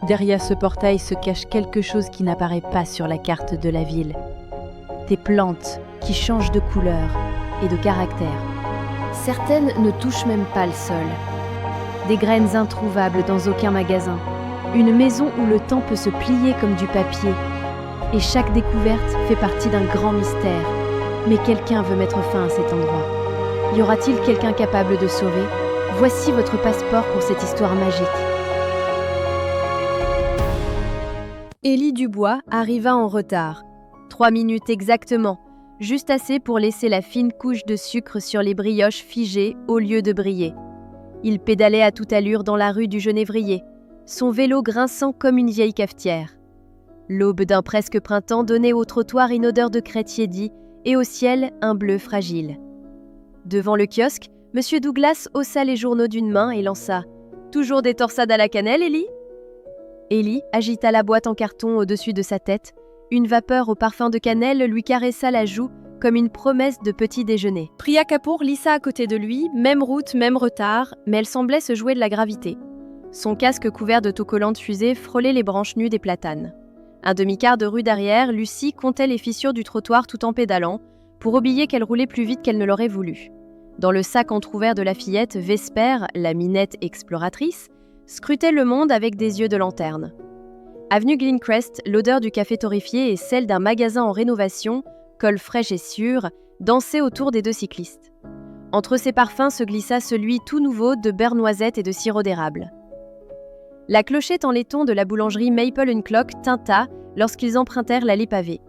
Derrière ce portail se cache quelque chose qui n'apparaît pas sur la carte de la ville. Des plantes qui changent de couleur et de caractère. Certaines ne touchent même pas le sol. Des graines introuvables dans aucun magasin. Une maison où le temps peut se plier comme du papier. Et chaque découverte fait partie d'un grand mystère. Mais quelqu'un veut mettre fin à cet endroit. Y aura-t-il quelqu'un capable de sauver ? Voici votre passeport pour cette histoire magique. Élie Dubois arriva en retard. 3 minutes exactement, juste assez pour laisser la fine couche de sucre sur les brioches figées au lieu de briller. Il pédalait à toute allure dans la rue du Genévrier, son vélo grinçant comme une vieille cafetière. L'aube d'un presque printemps donnait au trottoir une odeur de craie tiédie et au ciel un bleu fragile. Devant le kiosque, M. Douglas haussa les journaux d'une main et lança « Toujours des torsades à la cannelle, Élie ?» Élie agita la boîte en carton au-dessus de sa tête. Une vapeur au parfum de cannelle lui caressa la joue comme une promesse de petit déjeuner. Priya Kapoor lissa à côté de lui, même route, même retard, mais elle semblait se jouer de la gravité. Son casque couvert d'autocollants fusées frôlait les branches nues des platanes. Un demi-quart de rue derrière, Lucie comptait les fissures du trottoir tout en pédalant, pour oublier qu'elle roulait plus vite qu'elle ne l'aurait voulu. Dans le sac entrouvert de la fillette, Vesper, la minette exploratrice, scrutait le monde avec des yeux de lanterne. Avenue Glencrest, l'odeur du café torréfié et celle d'un magasin en rénovation, col fraîche et sûre, dansaient autour des deux cyclistes. Entre ces parfums se glissa celui tout nouveau de beurre noisette et de sirop d'érable. La clochette en laiton de la boulangerie Maple & Clock tinta lorsqu'ils empruntèrent l'allée pavée.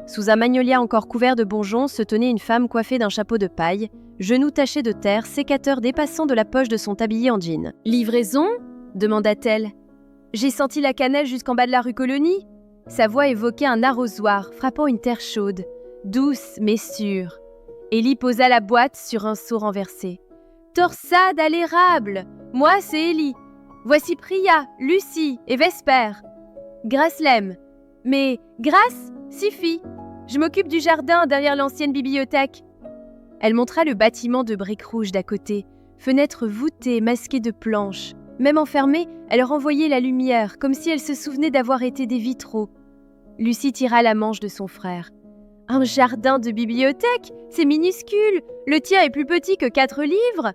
Sous un magnolia encore couvert de bourgeons se tenait une femme coiffée d'un chapeau de paille, genoux tachés de terre, sécateur dépassant de la poche de son tablier en jean. « Livraison ?» demanda-t-elle. « J'ai senti la cannelle jusqu'en bas de la rue Colonie ?» Sa voix évoquait un arrosoir frappant une terre chaude, douce mais sûre. Élie posa la boîte sur un seau renversé. « Torsade à l'érable ! Moi, c'est Élie. Voici Priya, Lucie et Vesper. Grace l'aime. Mais Grace suffit. Je m'occupe du jardin derrière l'ancienne bibliothèque. » Elle montra le bâtiment de briques rouges d'à côté, fenêtres voûtées, masquées de planches. Même enfermée, elle renvoyait la lumière, comme si elle se souvenait d'avoir été des vitraux. Lucie tira la manche de son frère. « Un jardin de bibliothèque ? C'est minuscule. Le tien est plus petit que 4 livres. »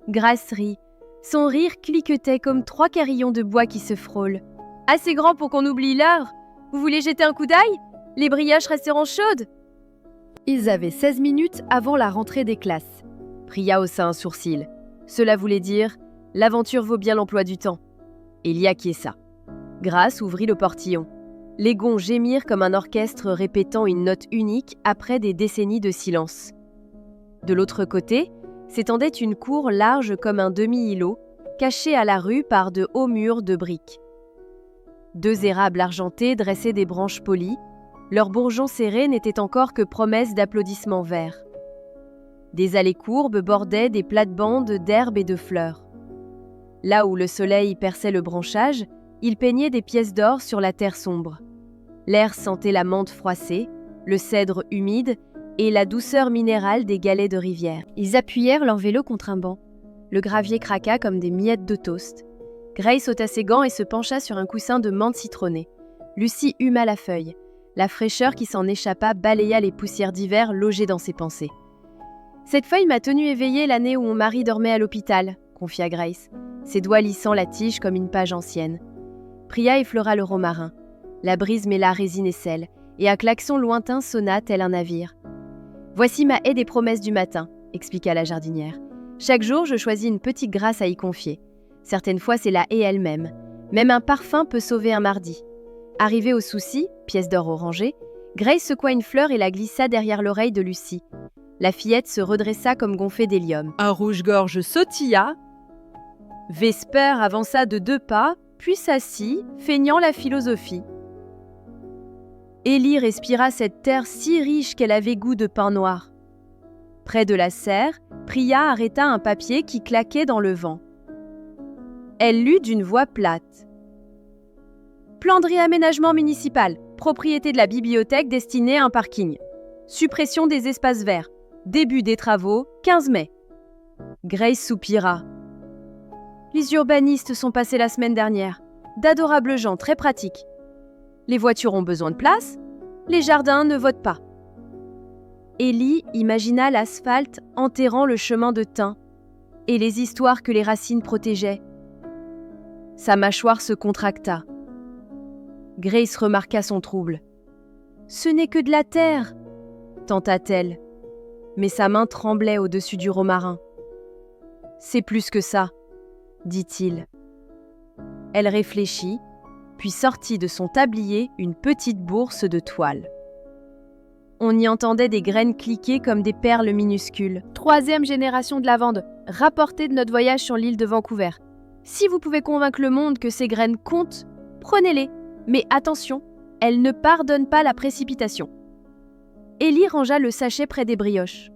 Grace rit. Son rire cliquetait comme 3 carillons de bois qui se frôlent. « Assez grand pour qu'on oublie l'heure. Vous voulez jeter un coup d'œil ? Les brioches resteront chaudes. » Ils avaient 16 minutes avant la rentrée des classes. Priya haussa un sourcil. Cela voulait dire « L'aventure vaut bien l'emploi du temps ». Il y acquiesça. Grace ouvrit le portillon. Les gonds gémirent comme un orchestre répétant une note unique après des décennies de silence. De l'autre côté, s'étendait une cour large comme un demi-îlot, cachée à la rue par de hauts murs de briques. 2 érables argentés dressaient des branches polies. Leurs bourgeons serrés n'étaient encore que promesses d'applaudissements verts. Des allées courbes bordaient des plates-bandes d'herbes et de fleurs. Là où le soleil perçait le branchage, il peignait des pièces d'or sur la terre sombre. L'air sentait la menthe froissée, le cèdre humide et la douceur minérale des galets de rivière. Ils appuyèrent leur vélo contre un banc. Le gravier craqua comme des miettes de toast. Grace ôta ses gants et se pencha sur un coussin de menthe citronnée. Lucie huma la feuille. La fraîcheur qui s'en échappa balaya les poussières d'hiver logées dans ses pensées. « Cette feuille m'a tenue éveillée l'année où mon mari dormait à l'hôpital », confia Grace, ses doigts lissant la tige comme une page ancienne. Priya effleura le romarin. La brise mêla résine et sel, et un klaxon lointain sonna tel un navire. « Voici ma haie des promesses du matin », expliqua la jardinière. « Chaque jour, je choisis une petite grâce à y confier. Certaines fois, c'est la haie elle-même. Même un parfum peut sauver un mardi. » Arrivée au souci, pièce d'or orangée, Grace secoua une fleur et la glissa derrière l'oreille de Lucie. La fillette se redressa comme gonflée d'hélium. Un rouge-gorge sautilla. Vesper avança de 2 pas, puis s'assit, feignant la philosophie. Élie respira cette terre si riche qu'elle avait goût de pain noir. Près de la serre, Priya arrêta un papier qui claquait dans le vent. Elle lut d'une voix plate. Plan de réaménagement municipal, propriété de la bibliothèque destinée à un parking. Suppression des espaces verts. Début des travaux, 15 mai. Grace soupira. Les urbanistes sont passés la semaine dernière. D'adorables gens très pratiques. Les voitures ont besoin de place, les jardins ne votent pas. Ellie imagina l'asphalte enterrant le chemin de thym et les histoires que les racines protégeaient. Sa mâchoire se contracta. Grace remarqua son trouble. « Ce n'est que de la terre !» tenta-t-elle, mais sa main tremblait au-dessus du romarin. « C'est plus que ça !» dit-il. Elle réfléchit, puis sortit de son tablier une petite bourse de toile. On y entendait des graines cliquer comme des perles minuscules. 3e génération de lavande, rapportée de notre voyage sur l'île de Vancouver. Si vous pouvez convaincre le monde que ces graines comptent, prenez-les. Mais attention, elles ne pardonnent pas la précipitation. Ellie rangea le sachet près des brioches.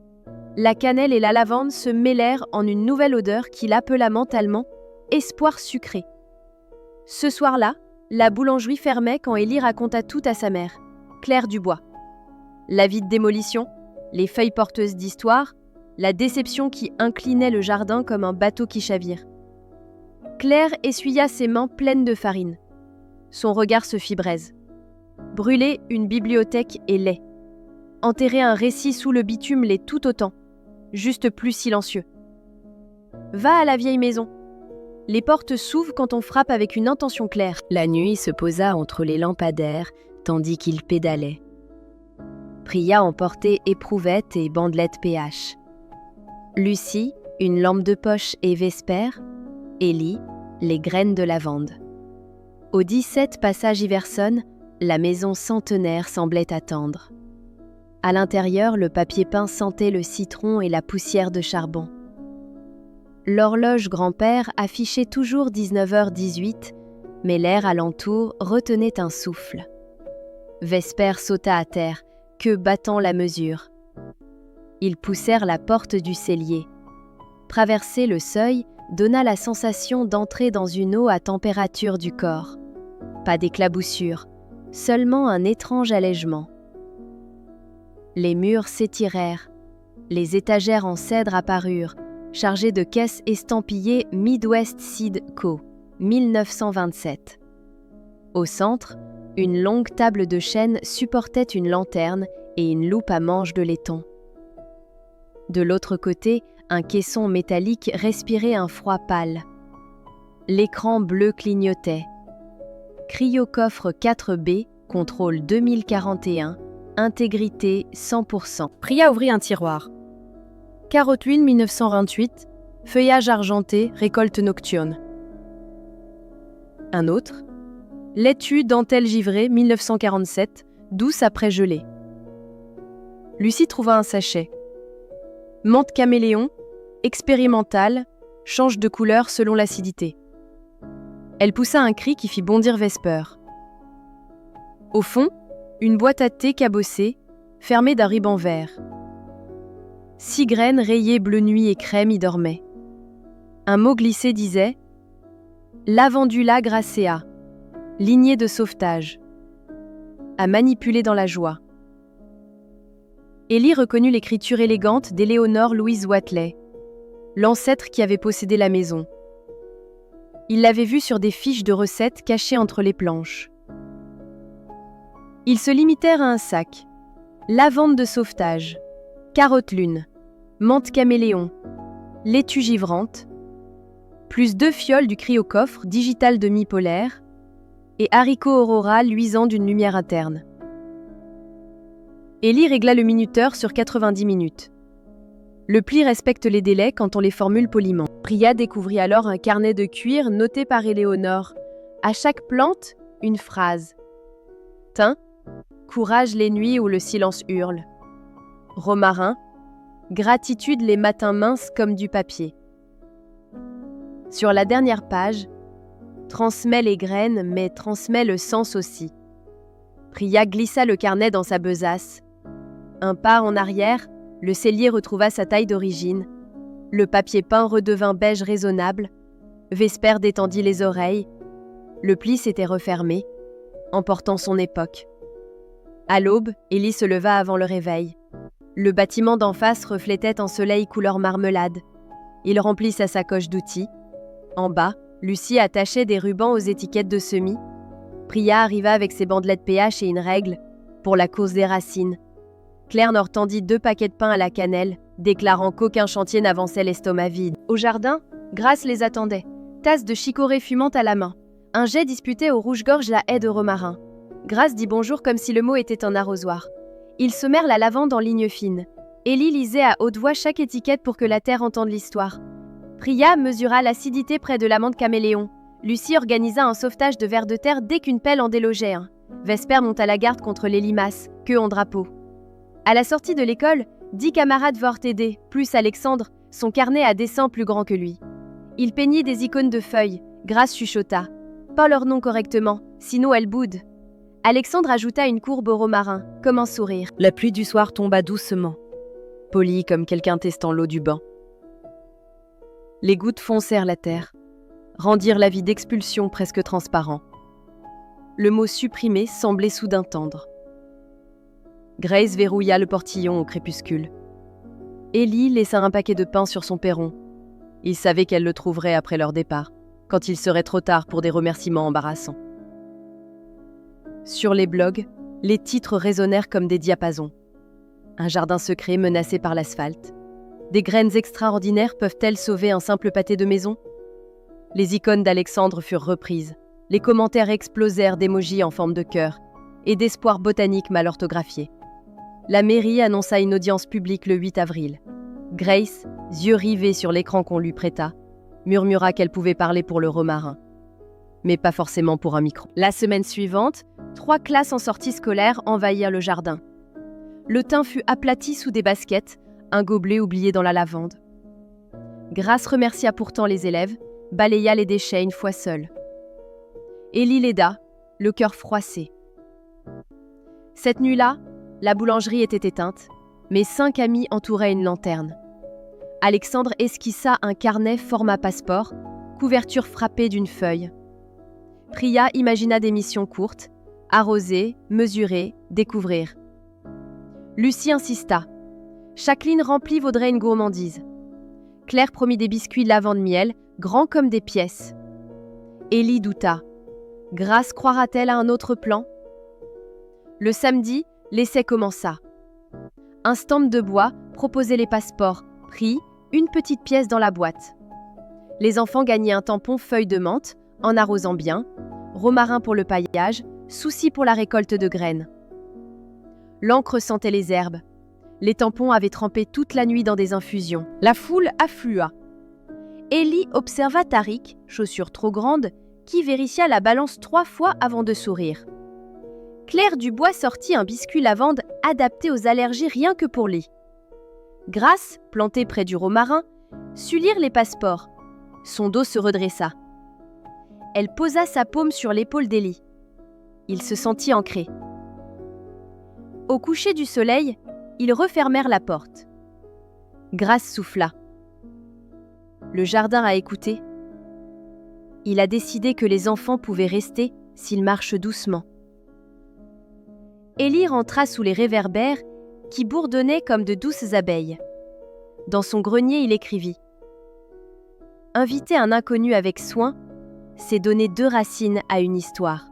La cannelle et la lavande se mêlèrent en une nouvelle odeur qui l'appela mentalement « espoir sucré ». Ce soir-là, la boulangerie fermait quand Ellie raconta tout à sa mère, Claire Dubois. La vie de démolition, les feuilles porteuses d'histoire, la déception qui inclinait le jardin comme un bateau qui chavire. Claire essuya ses mains pleines de farine. Son regard se fit braise. Brûler une bibliothèque est laid. Enterrer un récit sous le bitume l'est tout autant, juste plus silencieux. Va à la vieille maison. Les portes s'ouvrent quand on frappe avec une intention claire. La nuit se posa entre les lampadaires, tandis qu'il pédalait. Priya emportait éprouvette et bandelette PH. Lucie, une lampe de poche et Vesper. Ellie, les graines de lavande. Au 17 passage Iverson, la maison centenaire semblait attendre. À l'intérieur, le papier peint sentait le citron et la poussière de charbon. L'horloge grand-père affichait toujours 19h18, mais l'air alentour retenait un souffle. Vesper sauta à terre, queue battant la mesure. Ils poussèrent la porte du cellier. Traverser le seuil donna la sensation d'entrer dans une eau à température du corps. Pas d'éclaboussure, seulement un étrange allègement. Les murs s'étirèrent, les étagères en cèdre apparurent, chargées de caisses estampillées Midwest Seed Co. 1927. Au centre, une longue table de chêne supportait une lanterne et une loupe à manche de laiton. De l'autre côté, un caisson métallique respirait un froid pâle. L'écran bleu clignotait. Cryocoffre 4B, contrôle 2041, intégrité 100%. Priya ouvrit un tiroir. Carotte lune 1928, feuillage argenté, récolte nocturne. Un autre. Laitue dentelle givrée 1947, douce après gelée. Lucie trouva un sachet. Menthe caméléon, expérimentale, change de couleur selon l'acidité. Elle poussa un cri qui fit bondir Vesper. Au fond, une boîte à thé cabossée, fermée d'un ruban vert. 6 graines rayées bleu nuit et crème y dormaient. Un mot glissé disait « Lavandula gracea, lignée de sauvetage », à manipuler dans la joie. Ellie reconnut l'écriture élégante d'Éléonore Louise Watley, l'ancêtre qui avait possédé la maison. Il l'avait vue sur des fiches de recettes cachées entre les planches. Ils se limitèrent à un sac. Lavande de sauvetage, carotte lune, menthe caméléon, laitue givrante, plus 2 fioles du cryocoffre digital demi-polaire et haricots aurora luisant d'une lumière interne. Ellie régla le minuteur sur 90 minutes. Le pli respecte les délais quand on les formule poliment. Priya découvrit alors un carnet de cuir noté par Éléonore. À chaque plante, une phrase. Thym, courage les nuits où le silence hurle. Romarin, gratitude les matins minces comme du papier. Sur la dernière page, transmet les graines mais transmet le sens aussi. Priya glissa le carnet dans sa besace. Un pas en arrière, le cellier retrouva sa taille d'origine. Le papier peint redevint beige raisonnable. Vesper détendit les oreilles. Le pli s'était refermé, emportant son époque. À l'aube, Ellie se leva avant le réveil. Le bâtiment d'en face reflétait un soleil couleur marmelade. Il remplit sa sacoche d'outils. En bas, Lucie attachait des rubans aux étiquettes de semis. Priya arriva avec ses bandelettes pH et une règle, pour la cause des racines. Claire leur tendit 2 paquets de pain à la cannelle, déclarant qu'aucun chantier n'avançait l'estomac vide. Au jardin, Grace les attendait, tasse de chicorée fumante à la main. Un jet disputait au rouge-gorge la haie de romarin. Grace dit bonjour comme si le mot était un arrosoir. Ils semèrent la lavande en lignes fines. Élie lisait à haute voix chaque étiquette pour que la terre entende l'histoire. Priya mesura l'acidité près de l'amande caméléon. Lucie organisa un sauvetage de vers de terre dès qu'une pelle en délogeait un. Vesper monta la garde contre les limaces, queue en drapeau. À la sortie de l'école, 10 camarades vinrent aider, plus Alexandre, son carnet à dessin plus grand que lui. Il peignit des icônes de feuilles. Grace chuchota. Pas leur nom correctement, sinon elles boudent. Alexandre ajouta une courbe au romarin, comme un sourire. La pluie du soir tomba doucement, polie comme quelqu'un testant l'eau du bain. Les gouttes foncèrent la terre, rendirent la vie d'expulsion presque transparent. Le mot supprimé semblait soudain tendre. Grace verrouilla le portillon au crépuscule. Élie laissa un paquet de pain sur son perron. Il savait qu'elle le trouverait après leur départ, quand il serait trop tard pour des remerciements embarrassants. Sur les blogs, les titres résonnèrent comme des diapasons. Un jardin secret menacé par l'asphalte. Des graines extraordinaires peuvent-elles sauver un simple pâté de maison? Les icônes d'Alexandre furent reprises. Les commentaires explosèrent d'émojis en forme de cœur et d'espoirs botaniques mal orthographiés. La mairie annonça une audience publique le 8 avril. Grace, yeux rivés sur l'écran qu'on lui prêta, murmura qu'elle pouvait parler pour le romarin, mais pas forcément pour un micro. La semaine suivante, 3 classes en sortie scolaire envahirent le jardin. Le thym fut aplati sous des baskets, un gobelet oublié dans la lavande. Grace remercia pourtant les élèves, balaya les déchets une fois seule. Élie l'aida, le cœur froissé. Cette nuit-là, la boulangerie était éteinte, mais 5 amis entouraient une lanterne. Alexandre esquissa un carnet format passeport, couverture frappée d'une feuille. Priya imagina des missions courtes, arroser, mesurer, découvrir. Lucie insista. Chaque ligne remplie vaudrait une gourmandise. Claire promit des biscuits lavande-miel, grands comme des pièces. Élie douta. Grace croira-t-elle à un autre plan? Le samedi, l'essai commença. Un stand de bois proposait les passeports, prix, une petite pièce dans la boîte. Les enfants gagnaient un tampon feuille de menthe, en arrosant bien, romarin pour le paillage, souci pour la récolte de graines. L'encre sentait les herbes. Les tampons avaient trempé toute la nuit dans des infusions. La foule afflua. Élie observa Tariq, chaussure trop grande, qui vérifia la balance 3 fois avant de sourire. Claire Dubois sortit un biscuit lavande adapté aux allergies rien que pour lui. Grace, plantée près du romarin, sut lire les passeports. Son dos se redressa. Elle posa sa paume sur l'épaule d'Élie. Il se sentit ancré. Au coucher du soleil, ils refermèrent la porte. Grace souffla. Le jardin a écouté. Il a décidé que les enfants pouvaient rester s'ils marchent doucement. Élie rentra sous les réverbères qui bourdonnaient comme de douces abeilles. Dans son grenier, il écrivit « Inviter un inconnu avec soin, c'est donner 2 racines à une histoire. »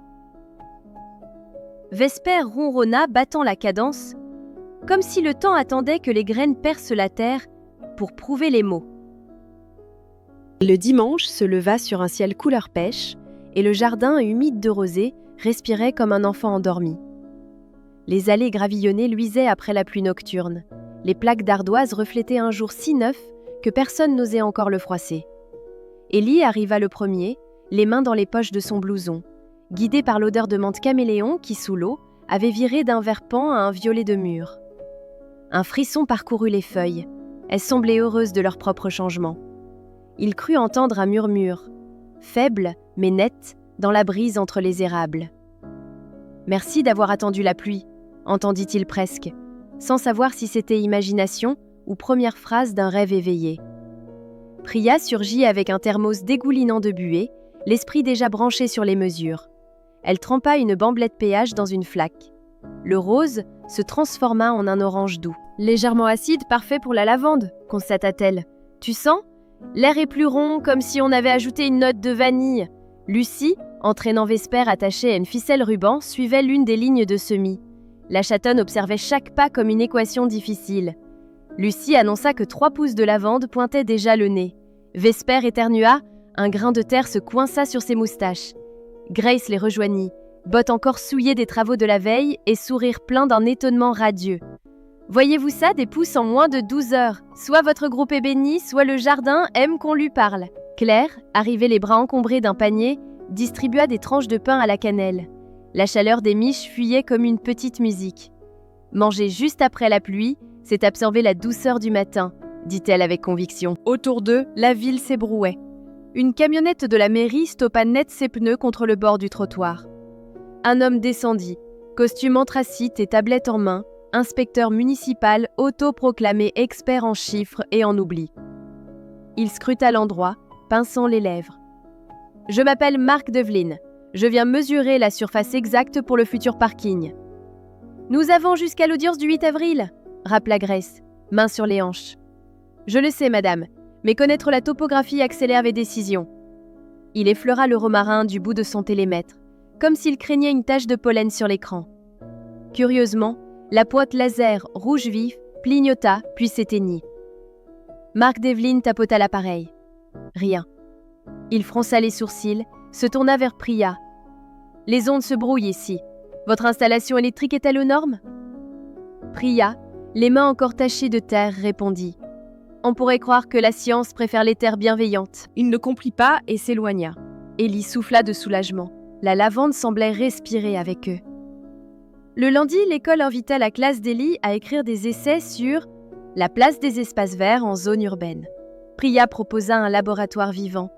Vesper ronronna, battant la cadence, comme si le temps attendait que les graines percent la terre pour prouver les mots. Le dimanche se leva sur un ciel couleur pêche et le jardin humide de rosée respirait comme un enfant endormi. Les allées gravillonnées luisaient après la pluie nocturne. Les plaques d'ardoise reflétaient un jour si neuf que personne n'osait encore le froisser. Élie arriva le premier, les mains dans les poches de son blouson, guidé par l'odeur de menthe caméléon qui, sous l'eau, avait viré d'un vert pan à un violet de mûre. Un frisson parcourut les feuilles. Elles semblaient heureuses de leur propre changement. Il crut entendre un murmure, faible mais net, dans la brise entre les érables. « Merci d'avoir attendu la pluie », entendit-il presque, sans savoir si c'était imagination ou première phrase d'un rêve éveillé. Priya surgit avec un thermos dégoulinant de buée, l'esprit déjà branché sur les mesures. Elle trempa une bamblette pH dans une flaque. Le rose se transforma en un orange doux. « Légèrement acide, parfait pour la lavande », constata-t-elle. « Tu sens ? L'air est plus rond, comme si on avait ajouté une note de vanille. Lucie, entraînant Vesper attaché à une ficelle ruban, suivait l'une des lignes de semis. La chatonne observait chaque pas comme une équation difficile. Lucie annonça que 3 pousses de lavande pointaient déjà le nez. Vesper éternua, un grain de terre se coinça sur ses moustaches. Grace les rejoignit, bottes encore souillées des travaux de la veille et sourire plein d'un étonnement radieux. « Voyez-vous ça, des pousses en moins de 12 heures. Soit votre groupe est béni, soit le jardin aime qu'on lui parle. » Claire, arrivée les bras encombrés d'un panier, distribua des tranches de pain à la cannelle. La chaleur des miches fuyait comme une petite musique. « Manger juste après la pluie, c'est absorber la douceur du matin, » dit-elle avec conviction. Autour d'eux, la ville s'ébrouait. Une camionnette de la mairie stoppa net ses pneus contre le bord du trottoir. Un homme descendit, costume anthracite et tablette en main, inspecteur municipal autoproclamé expert en chiffres et en oubli. Il scruta l'endroit, pinçant les lèvres. « Je m'appelle Mark Devlin. Je viens mesurer la surface exacte pour le futur parking. »« Nous avons jusqu'à l'audience du 8 avril, » rappela Grace, main sur les hanches. « Je le sais, madame, mais connaître la topographie accélère les décisions. » Il effleura le romarin du bout de son télémètre, comme s'il craignait une tache de pollen sur l'écran. Curieusement, la pointe laser rouge vif clignota puis s'éteignit. Mark Devlin tapota l'appareil. Rien. Il fronça les sourcils, se tourna vers Priya. « Les ondes se brouillent ici. Votre installation électrique est-elle aux normes ?» Priya, les mains encore tachées de terre, répondit. « On pourrait croire que la science préfère les terres bienveillantes. » Il ne comprit pas et s'éloigna. Ellie souffla de soulagement. La lavande semblait respirer avec eux. Le lundi, l'école invita la classe d'Ellie à écrire des essais sur la place des espaces verts en zone urbaine. Priya proposa un laboratoire vivant.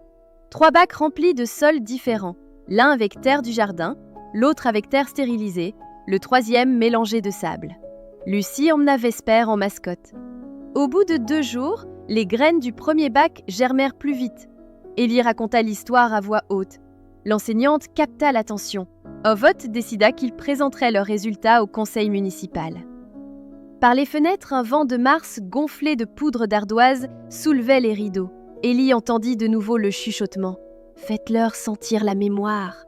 3 bacs remplis de sols différents, l'un avec terre du jardin, l'autre avec terre stérilisée, le 3e mélangé de sable. Lucie emmena Vesper en mascotte. Au bout de 2 jours, les graines du premier bac germèrent plus vite. Ellie raconta l'histoire à voix haute. L'enseignante capta l'attention. Ovott décida qu'il présenterait leurs résultats au conseil municipal. Par les fenêtres, un vent de mars gonflé de poudre d'ardoise soulevait les rideaux. Ellie entendit de nouveau le chuchotement. « Faites-leur sentir la mémoire !»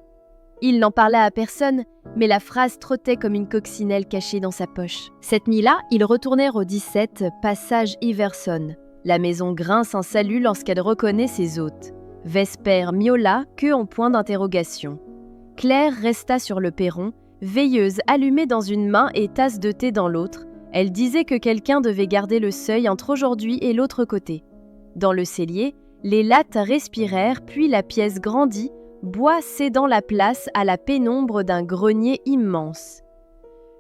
Il n'en parla à personne, mais la phrase trottait comme une coccinelle cachée dans sa poche. Cette nuit-là, ils retournèrent au 17, passage Iverson. La maison grince un salut lorsqu'elle reconnaît ses hôtes. Vesper miaula, queue en point d'interrogation. Claire resta sur le perron, veilleuse allumée dans une main et tasse de thé dans l'autre. Elle disait que quelqu'un devait garder le seuil entre aujourd'hui et l'autre côté. Dans le cellier, les lattes respirèrent, puis la pièce grandit, bois cédant la place à la pénombre d'un grenier immense.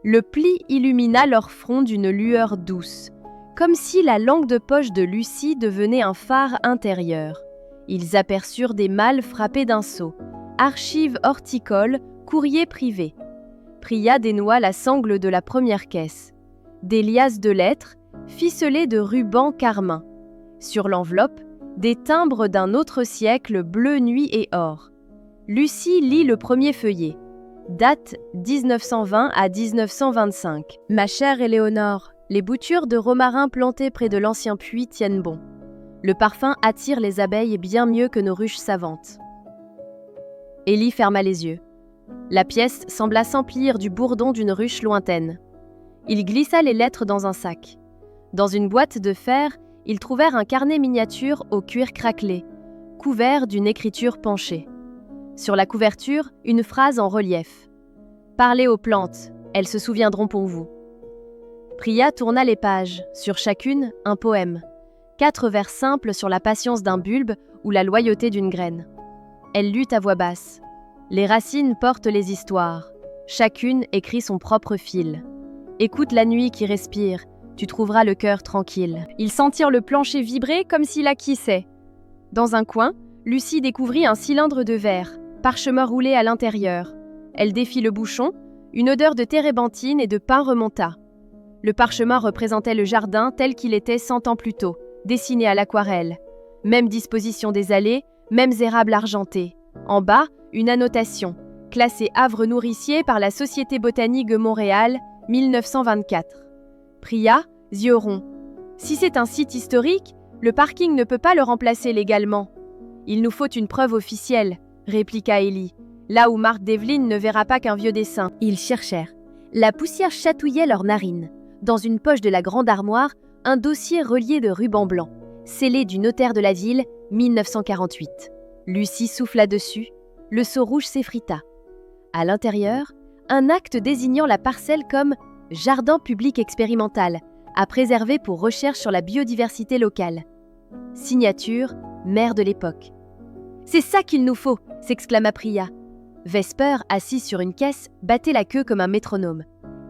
Le pli illumina leur front d'une lueur douce, comme si la lampe de poche de Lucie devenait un phare intérieur. Ils aperçurent des malles frappées d'un sceau. Archives horticoles, courrier privé. Priya dénoua la sangle de la première caisse. Des liasses de lettres, ficelées de rubans carmin. Sur l'enveloppe, des timbres d'un autre siècle bleu nuit et or. Lucie lit le premier feuillet. Date 1920 à 1925. Ma chère Éléonore, les boutures de romarin plantées près de l'ancien puits tiennent bon. Le parfum attire les abeilles bien mieux que nos ruches savantes. Ellie ferma les yeux. La pièce sembla s'emplir du bourdon d'une ruche lointaine. Il glissa les lettres dans un sac. Dans une boîte de fer, ils trouvèrent un carnet miniature au cuir craquelé, couvert d'une écriture penchée. Sur la couverture, une phrase en relief. « Parlez aux plantes, elles se souviendront pour vous. » Priya tourna les pages, sur chacune, un poème. 4 vers simples sur la patience d'un bulbe ou la loyauté d'une graine. Elle lut à voix basse. Les racines portent les histoires. Chacune écrit son propre fil. Écoute la nuit qui respire, tu trouveras le cœur tranquille. Ils sentirent le plancher vibrer comme s'il acquissait. Dans un coin, Lucie découvrit un cylindre de verre, parchemin roulé à l'intérieur. Elle défit le bouchon, une odeur de térébenthine et de pain remonta. Le parchemin représentait le jardin tel qu'il était 100 ans plus tôt, dessiné à l'aquarelle. Même disposition des allées, mêmes érables argentés. En bas, une annotation, classée havre nourricier par la Société botanique de Montréal, 1924. Priya, yeux ronds. Si c'est un site historique, Le parking ne peut pas le remplacer légalement. Il nous faut une preuve officielle, répliqua Ellie, là où Mark Devlin ne verra pas qu'un vieux dessin. Ils cherchèrent. La poussière chatouillait leurs narines. Dans une poche de la grande armoire, un dossier relié de ruban blanc, scellé du notaire de la ville, 1948. Lucie souffla dessus, le seau rouge s'effrita. À l'intérieur, un acte désignant la parcelle comme « jardin public expérimental » à préserver pour recherche sur la biodiversité locale. Signature, maire de l'époque. « C'est ça qu'il nous faut !» s'exclama Priya. Vesper, assis sur une caisse, battait la queue comme un métronome.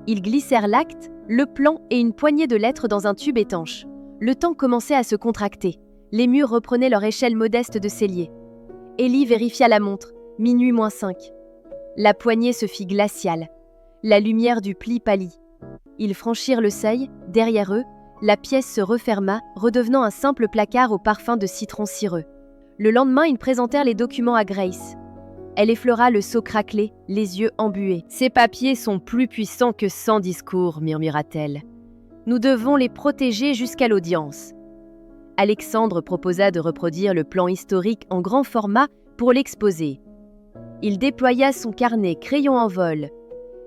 Ils glissèrent l'acte, le plan et une poignée de lettres dans un tube étanche. Le temps commençait à se contracter. Les murs reprenaient leur échelle modeste de cellier. Ellie vérifia la montre, minuit moins 5. La poignée se fit glaciale. La lumière du pli pâlit. Ils franchirent le seuil, derrière eux, la pièce se referma, redevenant un simple placard au parfum de citron cireux. Le lendemain, ils présentèrent les documents à Grace. Elle effleura le seau craquelé, les yeux embués. « Ces papiers sont plus puissants que 100 discours, murmura-t-elle. Nous devons les protéger jusqu'à l'audience. » Alexandre proposa de reproduire le plan historique en grand format pour l'exposer. Il déploya son carnet crayon en vol.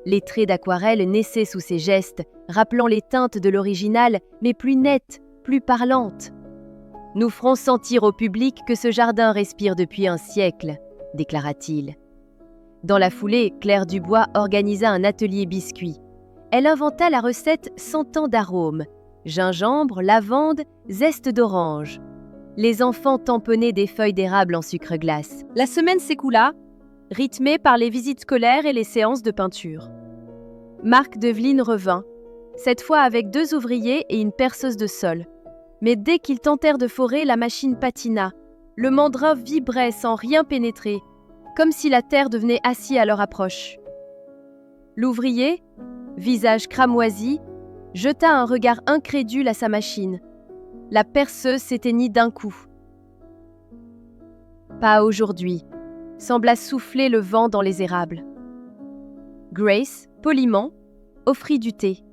Les traits d'aquarelle naissaient sous ses gestes, rappelant les teintes de l'original, mais plus nettes, plus parlantes. « Nous ferons sentir au public que ce jardin respire depuis un siècle, » déclara-t-il. Dans la foulée, Claire Dubois organisa un atelier biscuit. Elle inventa la recette 100 ans d'arômes. Gingembre, lavande, zeste d'orange. Les enfants tamponnaient des feuilles d'érable en sucre glace. La semaine s'écoula, rythmée par les visites scolaires et les séances de peinture. Mark Devlin revint, cette fois avec 2 ouvriers et une perceuse de sol. Mais dès qu'ils tentèrent de forer, la machine patina. Le mandrin vibrait sans rien pénétrer, comme si la terre devenait acier à leur approche. L'ouvrier, visage cramoisi, jeta un regard incrédule à sa machine. La perceuse s'éteignit d'un coup. « Pas aujourd'hui », sembla souffler le vent dans les érables. Grace, poliment, offrit du thé.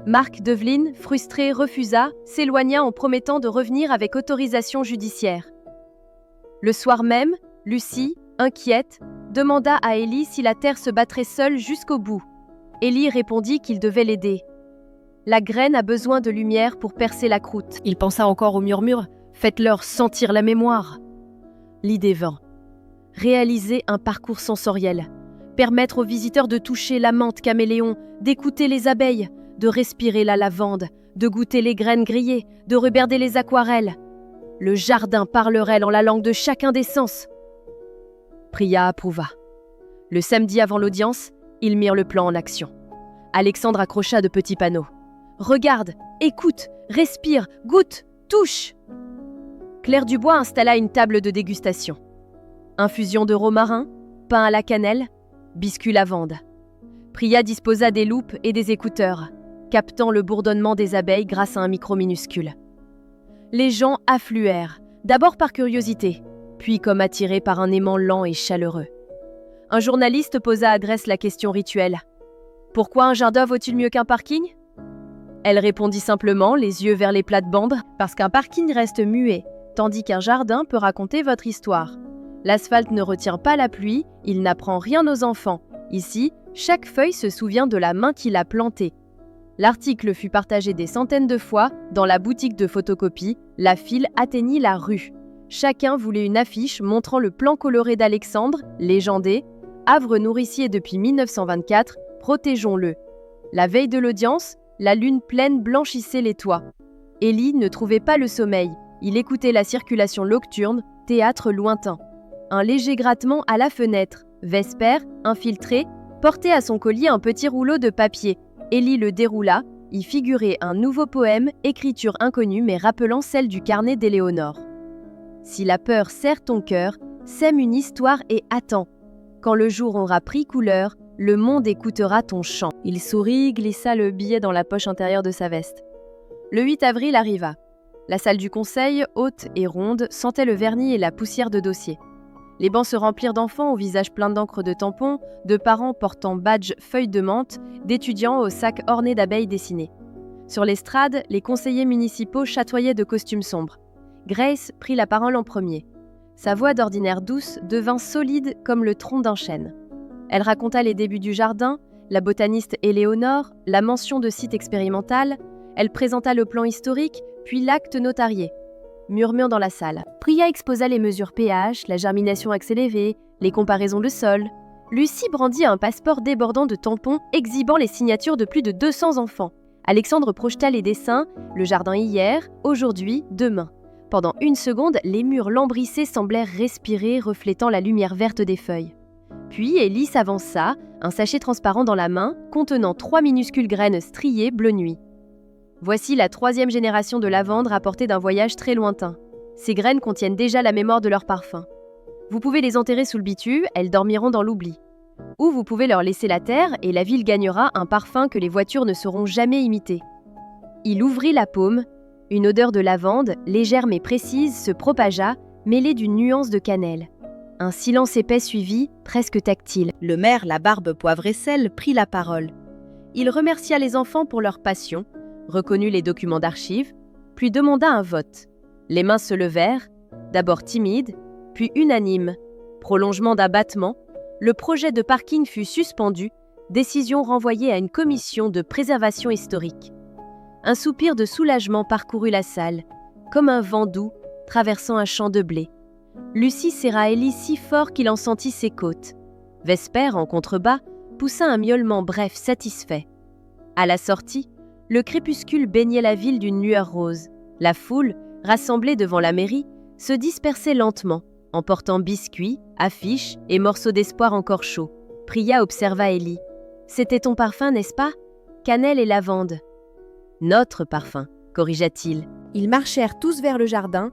Mark Devlin, frustré, refusa, s'éloigna en promettant de revenir avec autorisation judiciaire. Le soir même, Lucie, inquiète, demanda à Ellie si la terre se battrait seule jusqu'au bout. Ellie répondit qu'il devait l'aider. La graine a besoin de lumière pour percer la croûte. Il pensa encore au murmure « Faites-leur sentir la mémoire ». L'idée vint. Réaliser un parcours sensoriel. Permettre aux visiteurs de toucher la menthe caméléon, d'écouter les abeilles, de respirer la lavande, de goûter les graines grillées, de regarder les aquarelles. Le jardin parlerait dans la langue de chacun des sens. Priya approuva. Le samedi avant l'audience, ils mirent le plan en action. Alexandre accrocha de petits panneaux. « Regarde, écoute, respire, goûte, touche !» Claire Dubois installa une table de dégustation. Infusion de romarin, pain à la cannelle, biscuits lavande. Priya disposa des loupes et des écouteurs, captant le bourdonnement des abeilles grâce à un micro minuscule. Les gens affluèrent, d'abord par curiosité, puis comme attirés par un aimant lent et chaleureux. Un journaliste posa à Grace la question rituelle. « Pourquoi un jardin vaut-il mieux qu'un parking ?» Elle répondit simplement, les yeux vers les plates-bandes, « Parce qu'un parking reste muet, tandis qu'un jardin peut raconter votre histoire. L'asphalte ne retient pas la pluie, il n'apprend rien aux enfants. Ici, chaque feuille se souvient de la main qui l'a plantée. » L'article fut partagé des centaines de fois. Dans la boutique de photocopie, la file atteignit la rue. Chacun voulait une affiche montrant le plan coloré d'Alexandre, légendé. Havre nourricier depuis 1924, protégeons-le. La veille de l'audience, la lune pleine blanchissait les toits. Ellie ne trouvait pas le sommeil. Il écoutait la circulation nocturne, théâtre lointain. Un léger grattement à la fenêtre. Vesper, infiltré, portait à son collier un petit rouleau de papier. Ellie le déroula, y figurait un nouveau poème, écriture inconnue mais rappelant celle du carnet d'Éléonore. « Si la peur serre ton cœur, sème une histoire et attends. Quand le jour aura pris couleur, le monde écoutera ton chant. » Il sourit, glissa le billet dans la poche intérieure de sa veste. Le 8 avril arriva. La salle du conseil, haute et ronde, sentait le vernis et la poussière de dossiers. Les bancs se remplirent d'enfants au visage plein d'encre de tampons, de parents portant badge feuilles de menthe, d'étudiants aux sacs ornés d'abeilles dessinées. Sur l'estrade, les conseillers municipaux chatoyaient de costumes sombres. Grace prit la parole en premier. Sa voix d'ordinaire douce devint solide comme le tronc d'un chêne. Elle raconta les débuts du jardin, la botaniste Éléonore, la mention de site expérimental. Elle présenta le plan historique, puis l'acte notarié. Murmure dans la salle. Priya exposa les mesures pH, la germination accélérée, les comparaisons de sol. Lucie brandit un passeport débordant de tampons exhibant les signatures de plus de 200 enfants. Alexandre projeta les dessins, le jardin hier, aujourd'hui, demain. Pendant une seconde, les murs lambrissés semblèrent respirer, reflétant la lumière verte des feuilles. Puis Élie s'avança, un sachet transparent dans la main, contenant 3 minuscules graines striées bleu nuit. Voici la 3e génération de lavandes rapportée d'un voyage très lointain. Ces graines contiennent déjà la mémoire de leur parfum. Vous pouvez les enterrer sous le bitume, elles dormiront dans l'oubli. Ou vous pouvez leur laisser la terre et la ville gagnera un parfum que les voitures ne sauront jamais imiter. Il ouvrit la paume, une odeur de lavande, légère mais précise, se propagea, mêlée d'une nuance de cannelle. Un silence épais suivit, presque tactile. Le maire, la barbe poivre et sel, prit la parole. Il remercia les enfants pour leur passion, reconnut les documents d'archives, puis demanda un vote. Les mains se levèrent, d'abord timides, puis unanimes. Prolongement d'un battement, le projet de parking fut suspendu, décision renvoyée à une commission de préservation historique. Un soupir de soulagement parcourut la salle, comme un vent doux traversant un champ de blé. Lucie serra Élie si fort qu'il en sentit ses côtes. Vesper, en contrebas, poussa un miaulement bref, satisfait. À la sortie, le crépuscule baignait la ville d'une lueur rose. La foule, rassemblée devant la mairie, se dispersait lentement, emportant biscuits, affiches et morceaux d'espoir encore chauds. Priya observa Élie. « C'était ton parfum, n'est-ce pas ? Cannelle et lavande. »« Notre parfum, corrigea-t-il. » Ils marchèrent tous vers le jardin.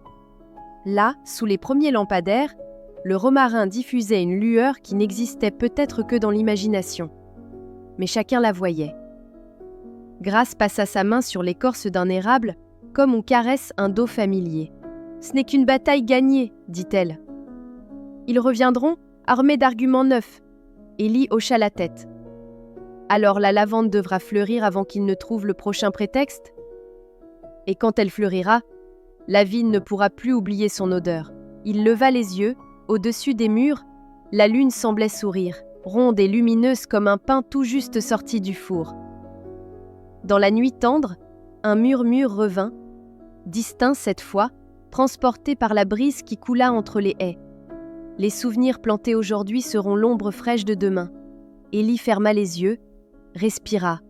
Là, sous les premiers lampadaires, le romarin diffusait une lueur qui n'existait peut-être que dans l'imagination. Mais chacun la voyait. Grace passa sa main sur l'écorce d'un érable, comme on caresse un dos familier. « Ce n'est qu'une bataille gagnée, dit-elle. Ils reviendront, armés d'arguments neufs. » Élie hocha la tête. « Alors la lavande devra fleurir avant qu'ils ne trouvent le prochain prétexte ? Et quand elle fleurira, la ville ne pourra plus oublier son odeur. » Il leva les yeux, au-dessus des murs, la lune semblait sourire, ronde et lumineuse comme un pain tout juste sorti du four. Dans la nuit tendre, un murmure revint, distinct cette fois, transporté par la brise qui coula entre les haies. Les souvenirs plantés aujourd'hui seront l'ombre fraîche de demain. Élie ferma les yeux, respira.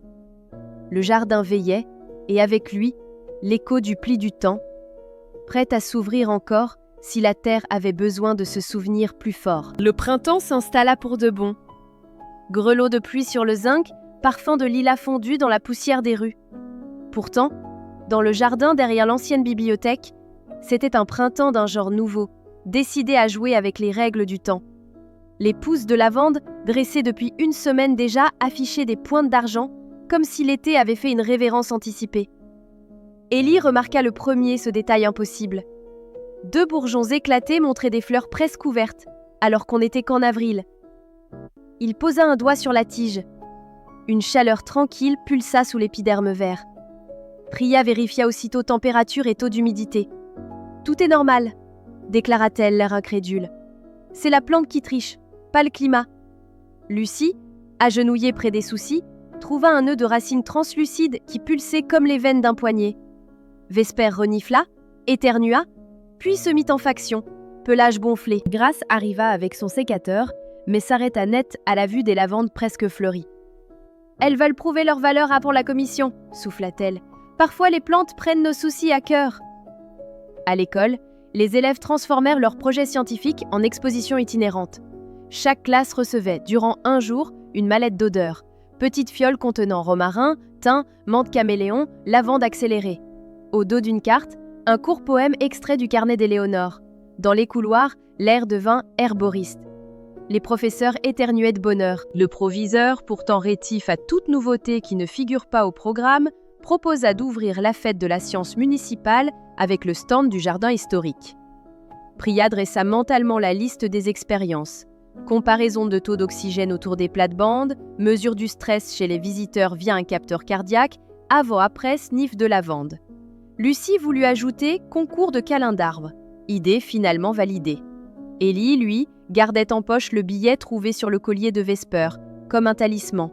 Le jardin veillait, et avec lui, l'écho du pli du temps, prêt à s'ouvrir encore si la terre avait besoin de se souvenir plus fort. Le printemps s'installa pour de bon. Grelots de pluie sur le zinc, parfum de lilas fondu dans la poussière des rues. Pourtant, dans le jardin derrière l'ancienne bibliothèque, c'était un printemps d'un genre nouveau, décidé à jouer avec les règles du temps. Les pousses de lavande, dressées depuis une semaine déjà, affichaient des pointes d'argent, comme si l'été avait fait une révérence anticipée. Élie remarqua le premier ce détail impossible. 2 bourgeons éclatés montraient des fleurs presque ouvertes, alors qu'on n'était qu'en avril. Il posa un doigt sur la tige. Une chaleur tranquille pulsa sous l'épiderme vert. Priya vérifia aussitôt température et taux d'humidité. « Tout est normal », déclara-t-elle, l'air incrédule. « C'est la plante qui triche, pas le climat. » Lucie, agenouillée près des soucis, trouva un nœud de racines translucides qui pulsait comme les veines d'un poignet. Vesper renifla, éternua, puis se mit en faction, pelage gonflé. Grace arriva avec son sécateur, mais s'arrêta net à la vue des lavandes presque fleuries. « Elles veulent prouver leur valeur avant la commission, » souffla-t-elle. « Parfois les plantes prennent nos soucis à cœur. » À l'école, les élèves transformèrent leur projet scientifique en exposition itinérante. Chaque classe recevait, durant 1 jour, une mallette d'odeur. Petite fiole contenant romarin, thym, menthe caméléon, lavande accélérée. Au dos d'une carte, un court poème extrait du carnet d'Éléonore. Dans les couloirs, l'air devint herboriste. Les professeurs éternuaient de bonheur. Le proviseur, pourtant rétif à toute nouveauté qui ne figure pas au programme, proposa d'ouvrir la fête de la science municipale avec le stand du jardin historique. Priya dressa mentalement la liste des expériences. Comparaison de taux d'oxygène autour des plates-bandes, mesure du stress chez les visiteurs via un capteur cardiaque, avant-après sniff de lavande. Lucie voulut ajouter « concours de câlin d'arbre », idée finalement validée. Élie, lui, gardait en poche le billet trouvé sur le collier de Vesper, comme un talisman.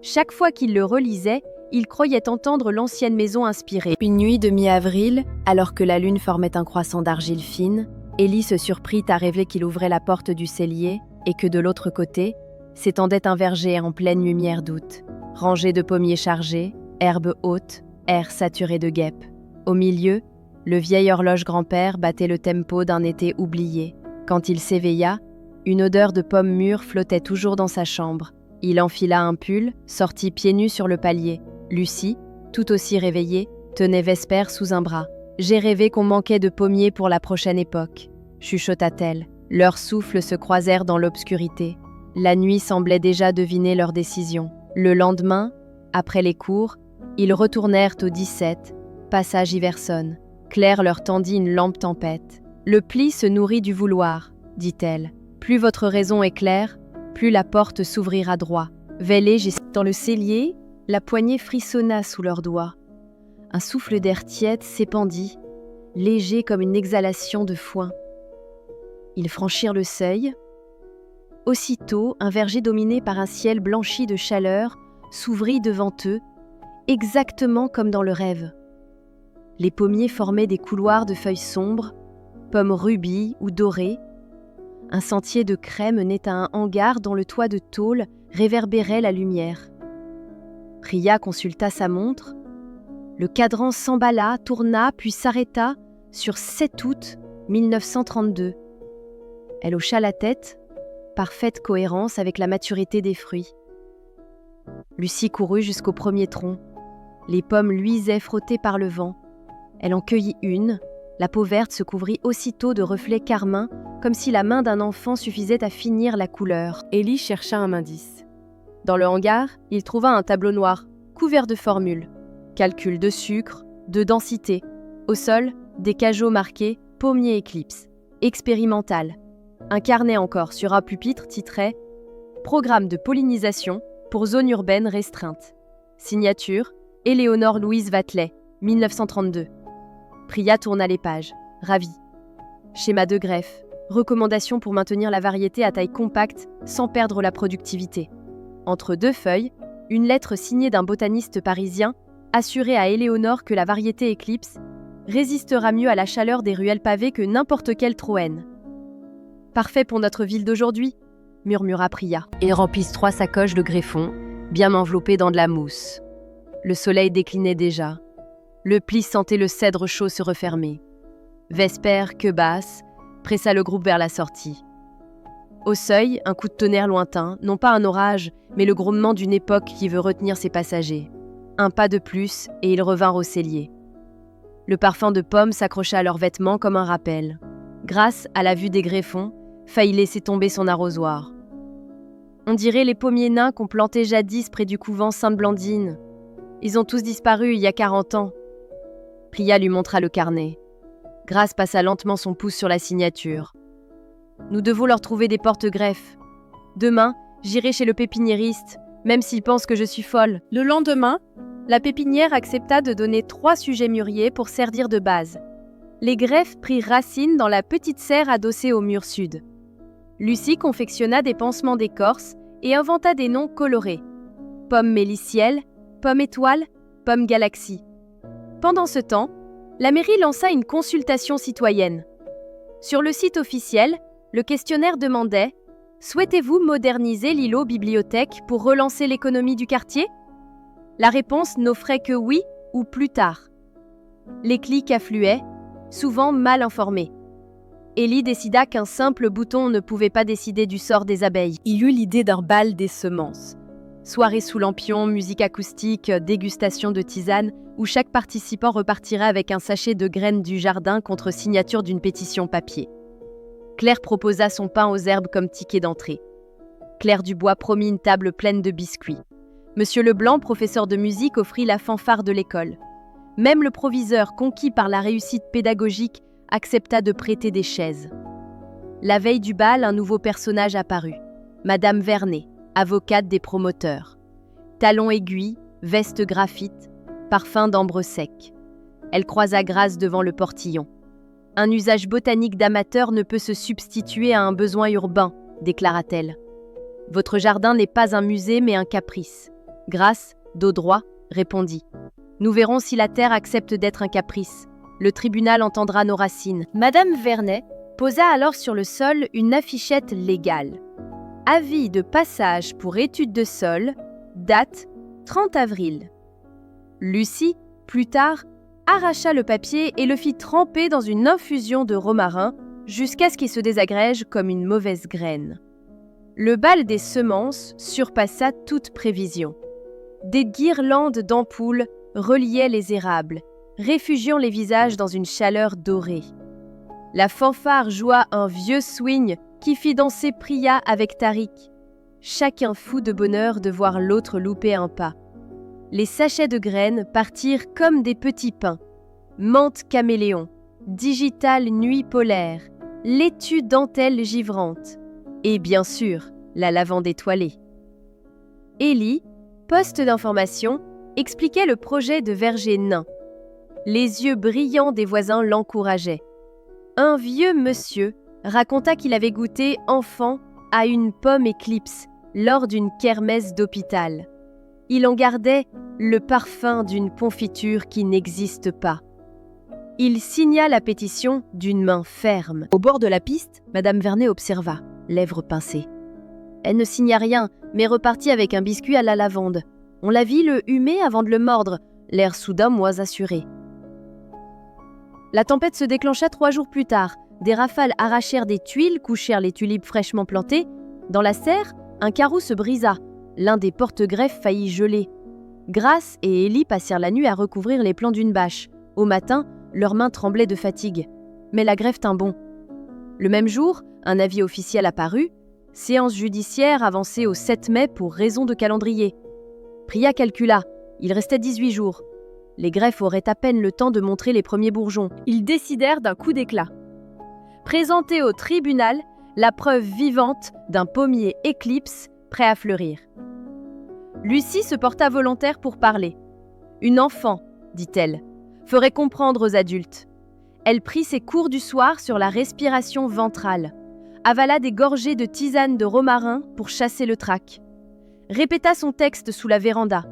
Chaque fois qu'il le relisait, il croyait entendre l'ancienne maison inspirée. Une nuit de mi-avril, alors que la lune formait un croissant d'argile fine, Élie se surprit à rêver qu'il ouvrait la porte du cellier et que de l'autre côté, s'étendait un verger en pleine lumière d'août, rangé de pommiers chargés, herbes hautes, air saturé de guêpes. Au milieu, le vieil horloge grand-père battait le tempo d'un été oublié. Quand il s'éveilla, une odeur de pommes mûres flottait toujours dans sa chambre. Il enfila un pull, sortit pieds nus sur le palier. Lucie, tout aussi réveillée, tenait Vesper sous un bras. « J'ai rêvé qu'on manquait de pommiers pour la prochaine époque », chuchota-t-elle. Leurs souffles se croisèrent dans l'obscurité. La nuit semblait déjà deviner leur décision. Le lendemain, après les cours, ils retournèrent au 17, passage Iverson. Claire leur tendit une lampe tempête. « Le pli se nourrit du vouloir, dit-elle. Plus votre raison est claire, plus la porte s'ouvrira droit. Vêlés dans le cellier, la poignée frissonna sous leurs doigts. Un souffle d'air tiède s'épandit, léger comme une exhalation de foin. Ils franchirent le seuil. Aussitôt, un verger dominé par un ciel blanchi de chaleur s'ouvrit devant eux, exactement comme dans le rêve. Les pommiers formaient des couloirs de feuilles sombres, pommes rubis ou dorées. Un sentier de craie menait à un hangar dont le toit de tôle réverbérait la lumière. Priya consulta sa montre. Le cadran s'emballa, tourna, puis s'arrêta sur 7 août 1932. Elle hocha la tête, parfaite cohérence avec la maturité des fruits. Lucie courut jusqu'au premier tronc. Les pommes luisaient frottées par le vent. Elle en cueillit une. La peau verte se couvrit aussitôt de reflets carmins, comme si la main d'un enfant suffisait à finir la couleur. Élie chercha un indice. Dans le hangar, il trouva un tableau noir, couvert de formules. Calcul de sucre, de densité. Au sol, des cajots marqués « Pommier éclipse ». Expérimental. Un carnet encore sur un pupitre titrait « Programme de pollinisation pour zone urbaine restreinte ». Signature « Éléonore Louise Vatelet, 1932 ». Priya tourna les pages, ravie. Schéma de greffe. Recommandations pour maintenir la variété à taille compacte sans perdre la productivité. Entre deux feuilles, une lettre signée d'un botaniste parisien assurait à Éléonore que la variété Eclipse résistera mieux à la chaleur des ruelles pavées que n'importe quelle Troène. « Parfait pour notre ville d'aujourd'hui », murmura Priya. Ils remplissent 3 sacoches de greffons, bien enveloppées dans de la mousse. Le soleil déclinait déjà. Le pli sentait le cèdre chaud se refermer. Vesper, queue basse, pressa le groupe vers la sortie. Au seuil, un coup de tonnerre lointain, non pas un orage, mais le grondement d'une époque qui veut retenir ses passagers. Un pas de plus, et ils revinrent au cellier. Le parfum de pommes s'accrocha à leurs vêtements comme un rappel. Grâce à la vue des greffons, faillit laisser tomber son arrosoir. On dirait les pommiers nains qu'on plantait jadis près du couvent Sainte-Blandine. Ils ont tous disparu il y a 40 ans. Priya lui montra le carnet. Grâce passa lentement son pouce sur la signature. Nous devons leur trouver des porte-greffes. Demain, j'irai chez le pépiniériste, même s'il pense que je suis folle. Le lendemain, la pépinière accepta de donner 3 sujets mûriers pour servir de base. Les greffes prirent racine dans la petite serre adossée au mur sud. Lucie confectionna des pansements d'écorce et inventa des noms colorés. Pomme méliciel, pomme étoile, pomme galaxie. Pendant ce temps, la mairie lança une consultation citoyenne. Sur le site officiel, le questionnaire demandait « Souhaitez-vous moderniser l'îlot bibliothèque pour relancer l'économie du quartier ?» La réponse n'offrait que oui ou plus tard. Les clics affluaient, souvent mal informés. Élie décida qu'un simple bouton ne pouvait pas décider du sort des abeilles. Il eut l'idée d'un bal des semences. Soirée sous lampion, musique acoustique, dégustation de tisane, où chaque participant repartirait avec un sachet de graines du jardin contre signature d'une pétition papier. Claire proposa son pain aux herbes comme ticket d'entrée. Claire Dubois promit une table pleine de biscuits. Monsieur Leblanc, professeur de musique, offrit la fanfare de l'école. Même le proviseur, conquis par la réussite pédagogique, accepta de prêter des chaises. La veille du bal, un nouveau personnage apparut. Madame Vernet, avocate des promoteurs. Talons aiguilles, veste graphite, parfum d'ambre sec. Elle croisa Grâce devant le portillon. « Un usage botanique d'amateur ne peut se substituer à un besoin urbain, déclara-t-elle. Votre jardin n'est pas un musée mais un caprice. Grâce, dos droit, répondit. Nous verrons si la terre accepte d'être un caprice. Le tribunal entendra nos racines. Madame Vernet posa alors sur le sol une affichette légale. Avis de passage pour étude de sol, date 30 avril. Lucie, plus tard, arracha le papier et le fit tremper dans une infusion de romarin jusqu'à ce qu'il se désagrège comme une mauvaise graine. Le bal des semences surpassa toute prévision. Des guirlandes d'ampoules reliaient les érables, réfugiant les visages dans une chaleur dorée. La fanfare joua un vieux swing qui fit danser Priya avec Tariq, chacun fou de bonheur de voir l'autre louper un pas. Les sachets de graines partirent comme des petits pains. Menthe caméléon, digital nuit polaire, laitue dentelle givrante, et bien sûr, la lavande étoilée. Élie, poste d'information, expliquait le projet de verger nain. Les yeux brillants des voisins l'encourageaient. Un vieux monsieur raconta qu'il avait goûté, enfant, à une pomme éclipse lors d'une kermesse d'hôpital. Il en gardait le parfum d'une confiture qui n'existe pas. Il signa la pétition d'une main ferme. Au bord de la piste, Madame Vernet observa, lèvres pincées. Elle ne signa rien, mais repartit avec un biscuit à la lavande. On la vit le humer avant de le mordre, l'air soudain moins assuré. La tempête se déclencha 3 jours plus tard. Des rafales arrachèrent des tuiles, couchèrent les tulipes fraîchement plantées. Dans la serre, un carreau se brisa. L'un des porte-greffes faillit geler. Grâce et Élie passèrent la nuit à recouvrir les plants d'une bâche. Au matin, leurs mains tremblaient de fatigue. Mais la greffe tint bon. Le même jour, un avis officiel apparut. Séance judiciaire avancée au 7 mai pour raison de calendrier. Priya calcula. Il restait 18 jours. Les greffes auraient à peine le temps de montrer les premiers bourgeons. Ils décidèrent d'un coup d'éclat. Présenter au tribunal la preuve vivante d'un pommier éclipse prêt à fleurir. Lucie se porta volontaire pour parler. Une enfant, dit-elle, ferait comprendre aux adultes. Elle prit ses cours du soir sur la respiration ventrale, avala des gorgées de tisane de romarin pour chasser le trac, répéta son texte sous la véranda,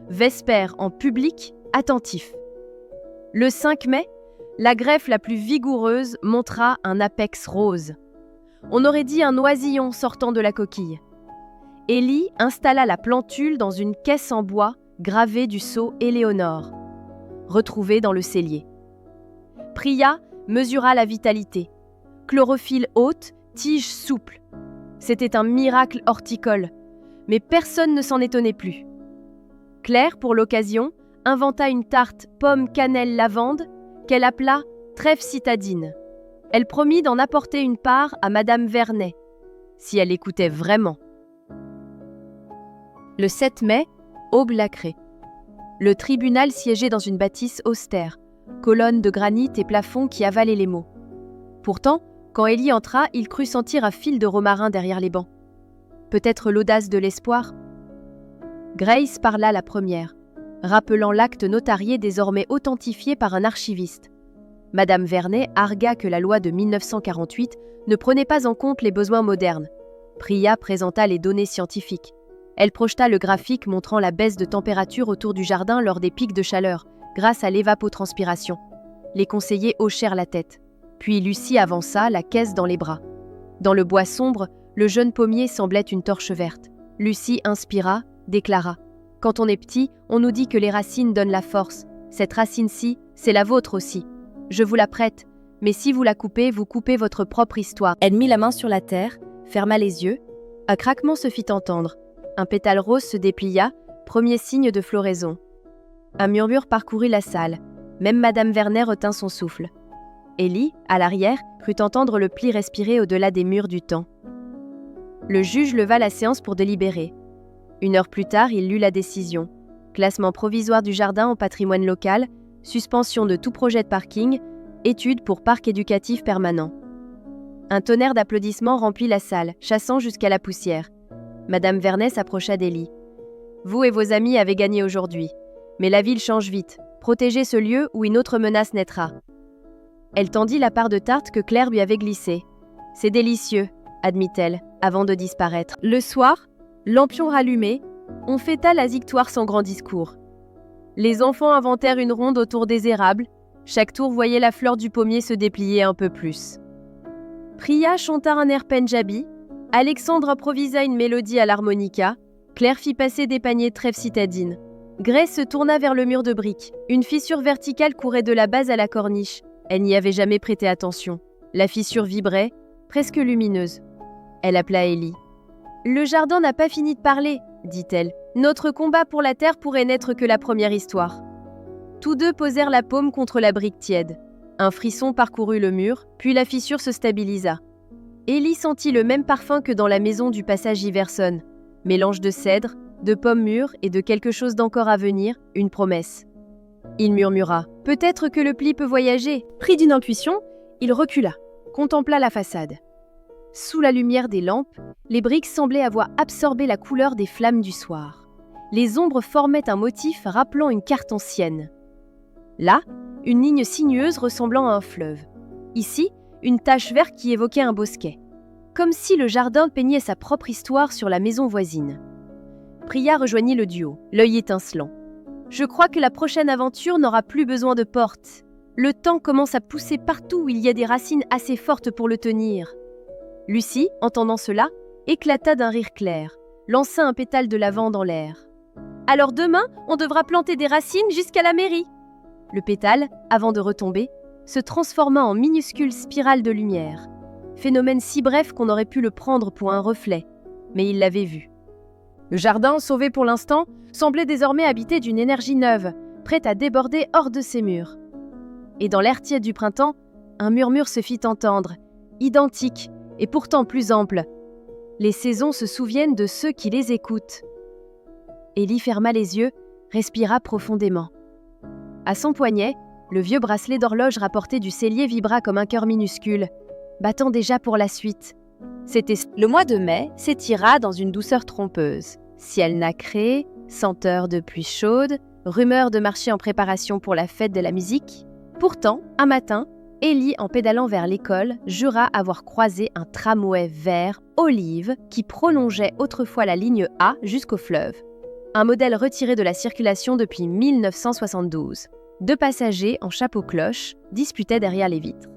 vespère en public, attentif. Le 5 mai, la greffe la plus vigoureuse montra un apex rose. On aurait dit un oisillon sortant de la coquille. Élie installa la plantule dans une caisse en bois gravée du sceau Éléonore, retrouvée dans le cellier. Priya mesura la vitalité. Chlorophylle haute, tige souple. C'était un miracle horticole, mais personne ne s'en étonnait plus. Claire, pour l'occasion, inventa une tarte pomme-cannelle-lavande qu'elle appela trèfle citadine. Elle promit d'en apporter une part à Madame Vernet, si elle écoutait vraiment. Le 7 mai, aube lacrée. Le tribunal siégeait dans une bâtisse austère, colonnes de granit et plafond qui avalaient les mots. Pourtant, quand Élie entra, il crut sentir un fil de romarin derrière les bancs. Peut-être l'audace de l'espoir. Grace parla la première, rappelant l'acte notarié désormais authentifié par un archiviste. Madame Vernet argua que la loi de 1948 ne prenait pas en compte les besoins modernes. Priya présenta les données scientifiques. Elle projeta le graphique montrant la baisse de température autour du jardin lors des pics de chaleur, grâce à l'évapotranspiration. Les conseillers hochèrent la tête. Puis Lucie avança, la caisse dans les bras. Dans le bois sombre, le jeune pommier semblait une torche verte. Lucie inspira, déclara « Quand on est petit, on nous dit que les racines donnent la force. Cette racine-ci, c'est la vôtre aussi. Je vous la prête, mais si vous la coupez, vous coupez votre propre histoire. » Elle mit la main sur la terre, ferma les yeux. Un craquement se fit entendre. Un pétale rose se déplia, premier signe de floraison. Un murmure parcourut la salle. Même Madame Vernet retint son souffle. Élie, à l'arrière, crut entendre le pli respirer au-delà des murs du temps. Le juge leva la séance pour délibérer. 1 heure plus tard, il lut la décision. Classement provisoire du jardin au patrimoine local, suspension de tout projet de parking, étude pour parc éducatif permanent. Un tonnerre d'applaudissements remplit la salle, chassant jusqu'à la poussière. Madame Vernet s'approcha d'Élie. « Vous et vos amis avez gagné aujourd'hui, mais la ville change vite. protéger ce lieu où une autre menace naîtra. Elle tendit la part de tarte que Claire lui avait glissée. « C'est délicieux », admit-elle, avant de disparaître. Le soir, lampion rallumé, on fêta la victoire sans grand discours. Les enfants inventèrent une ronde autour des érables. Chaque tour voyait la fleur du pommier se déplier un peu plus. Priya chanta un air pendjabi. Alexandre improvisa une mélodie à l'harmonica. Claire fit passer des paniers trèfle citadine. Grace se tourna vers le mur de briques. Une fissure verticale courait de la base à la corniche. Elle n'y avait jamais prêté attention. La fissure vibrait, presque lumineuse. Elle appela Ellie. « Le jardin n'a pas fini de parler, » dit-elle. « Notre combat pour la terre pourrait n'être que la première histoire. » Tous deux posèrent la paume contre la brique tiède. Un frisson parcourut le mur, puis la fissure se stabilisa. Ellie sentit le même parfum que dans la maison du passage Iverson. Mélange de cèdre, de pommes mûres et de quelque chose d'encore à venir, une promesse. Il murmura « Peut-être que le pli peut voyager ». Pris d'une intuition, il recula, contempla la façade. Sous la lumière des lampes, les briques semblaient avoir absorbé la couleur des flammes du soir. Les ombres formaient un motif rappelant une carte ancienne. Là, une ligne sinueuse ressemblant à un fleuve. Ici, une tache verte qui évoquait un bosquet. Comme si le jardin peignait sa propre histoire sur la maison voisine. Priya rejoignit le duo, l'œil étincelant. « Je crois que la prochaine aventure n'aura plus besoin de porte. Le temps commence à pousser partout où il y a des racines assez fortes pour le tenir. » Lucie, entendant cela, éclata d'un rire clair, lança un pétale de lavande en l'air. « Alors demain, on devra planter des racines jusqu'à la mairie !» Le pétale, avant de retomber, se transforma en minuscule spirale de lumière. Phénomène si bref qu'on aurait pu le prendre pour un reflet, mais il l'avait vu. Le jardin, sauvé pour l'instant, semblait désormais habité d'une énergie neuve, prête à déborder hors de ses murs. Et dans l'air tiède du printemps, un murmure se fit entendre, identique et pourtant plus ample. Les saisons se souviennent de ceux qui les écoutent. Ellie ferma les yeux, respira profondément. À son poignet, le vieux bracelet d'horloge rapporté du cellier vibra comme un cœur minuscule, battant déjà pour la suite. C'était le mois de mai s'étira dans une douceur trompeuse. Ciel nacré, senteur de pluie chaude, rumeur de marché en préparation pour la fête de la musique. Pourtant, un matin, Ellie, en pédalant vers l'école, jura avoir croisé un tramway vert olive qui prolongeait autrefois la ligne A jusqu'au fleuve. Un modèle retiré de la circulation depuis 1972. 2 passagers en chapeau-cloche disputaient derrière les vitres.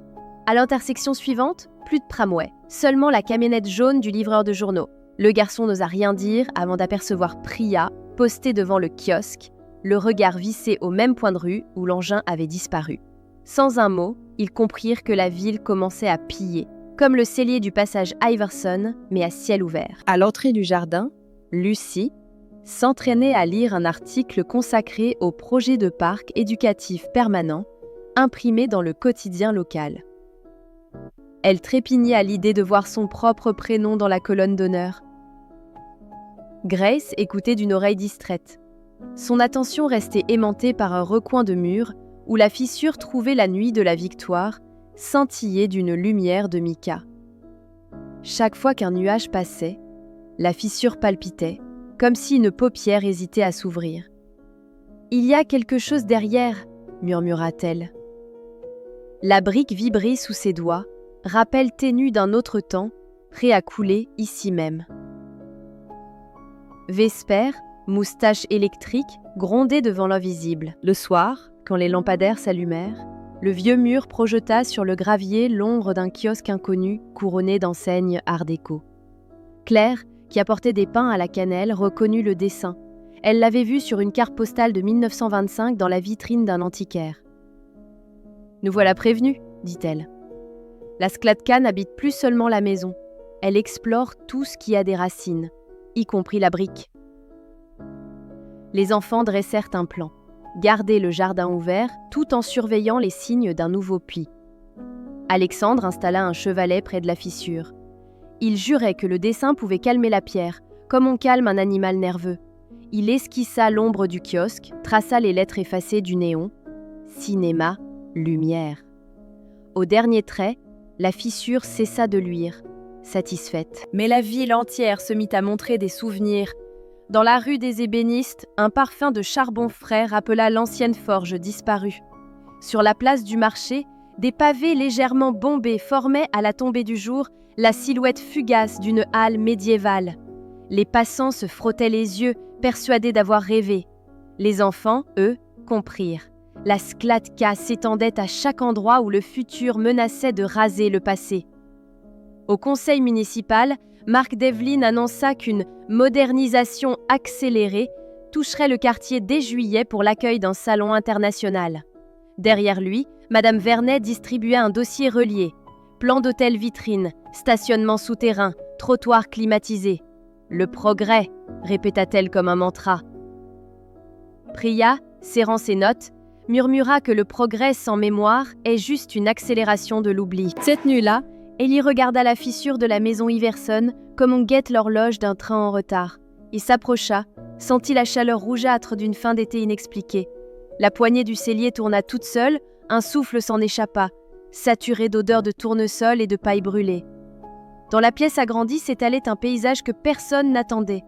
À l'intersection suivante, plus de tramway, seulement la camionnette jaune du livreur de journaux. Le garçon n'osa rien dire avant d'apercevoir Priya, postée devant le kiosque, le regard vissé au même point de rue où l'engin avait disparu. Sans un mot, ils comprirent que la ville commençait à piller, comme le cellier du passage Iverson, mais à ciel ouvert. À l'entrée du jardin, Lucie s'entraînait à lire un article consacré au projet de parc éducatif permanent, imprimé dans le quotidien local. Elle trépignait à l'idée de voir son propre prénom dans la colonne d'honneur. Grace écoutait d'une oreille distraite. Son attention restait aimantée par un recoin de mur où la fissure trouvée la nuit de la victoire scintillait d'une lumière de mica. Chaque fois qu'un nuage passait, la fissure palpitait, comme si une paupière hésitait à s'ouvrir. « Il y a quelque chose derrière », murmura-t-elle. La brique vibrait sous ses doigts, rappel ténu d'un autre temps, prêt à couler ici même. Vesper, moustache électrique, grondait devant l'invisible. Le soir, quand les lampadaires s'allumèrent, le vieux mur projeta sur le gravier l'ombre d'un kiosque inconnu couronné d'enseignes art déco. Claire, qui apportait des pains à la cannelle, reconnut le dessin. Elle l'avait vu sur une carte postale de 1925 dans la vitrine d'un antiquaire. « Nous voilà prévenus, » dit-elle. La Skladka n'habite plus seulement la maison. Elle explore tout ce qui a des racines, y compris la brique. Les enfants dressèrent un plan. Garder le jardin ouvert tout en surveillant les signes d'un nouveau puits. Alexandre installa un chevalet près de la fissure. Il jurait que le dessin pouvait calmer la pierre, comme on calme un animal nerveux. Il esquissa l'ombre du kiosque, traça les lettres effacées du néon. Cinéma, lumière. Au dernier trait, la fissure cessa de luire, satisfaite. Mais la ville entière se mit à montrer des souvenirs. dans la rue des Ébénistes, un parfum de charbon frais rappela l'ancienne forge disparue. Sur la place du marché, des pavés légèrement bombés formaient à la tombée du jour la silhouette fugace d'une halle médiévale. Les passants se frottaient les yeux, persuadés d'avoir rêvé. Les enfants, eux, comprirent. La Skladka s'étendait à chaque endroit où le futur menaçait de raser le passé. Au conseil municipal, Mark Devlin annonça qu'une modernisation accélérée toucherait le quartier dès juillet pour l'accueil d'un salon international. Derrière lui, Madame Vernet distribuait un dossier relié. Plan d'hôtel vitrine, stationnement souterrain, trottoir climatisé. « Le progrès », répéta-t-elle comme un mantra. Priya, serrant ses notes, murmura que le progrès sans mémoire est juste une accélération de l'oubli. Cette nuit-là, Ellie regarda la fissure de la maison Iverson comme on guette l'horloge d'un train en retard. Il s'approcha, sentit la chaleur rougeâtre d'une fin d'été inexpliquée. La poignée du cellier tourna toute seule, un souffle s'en échappa, saturé d'odeurs de tournesol et de paille brûlée. Dans la pièce agrandie s'étalait un paysage que personne n'attendait.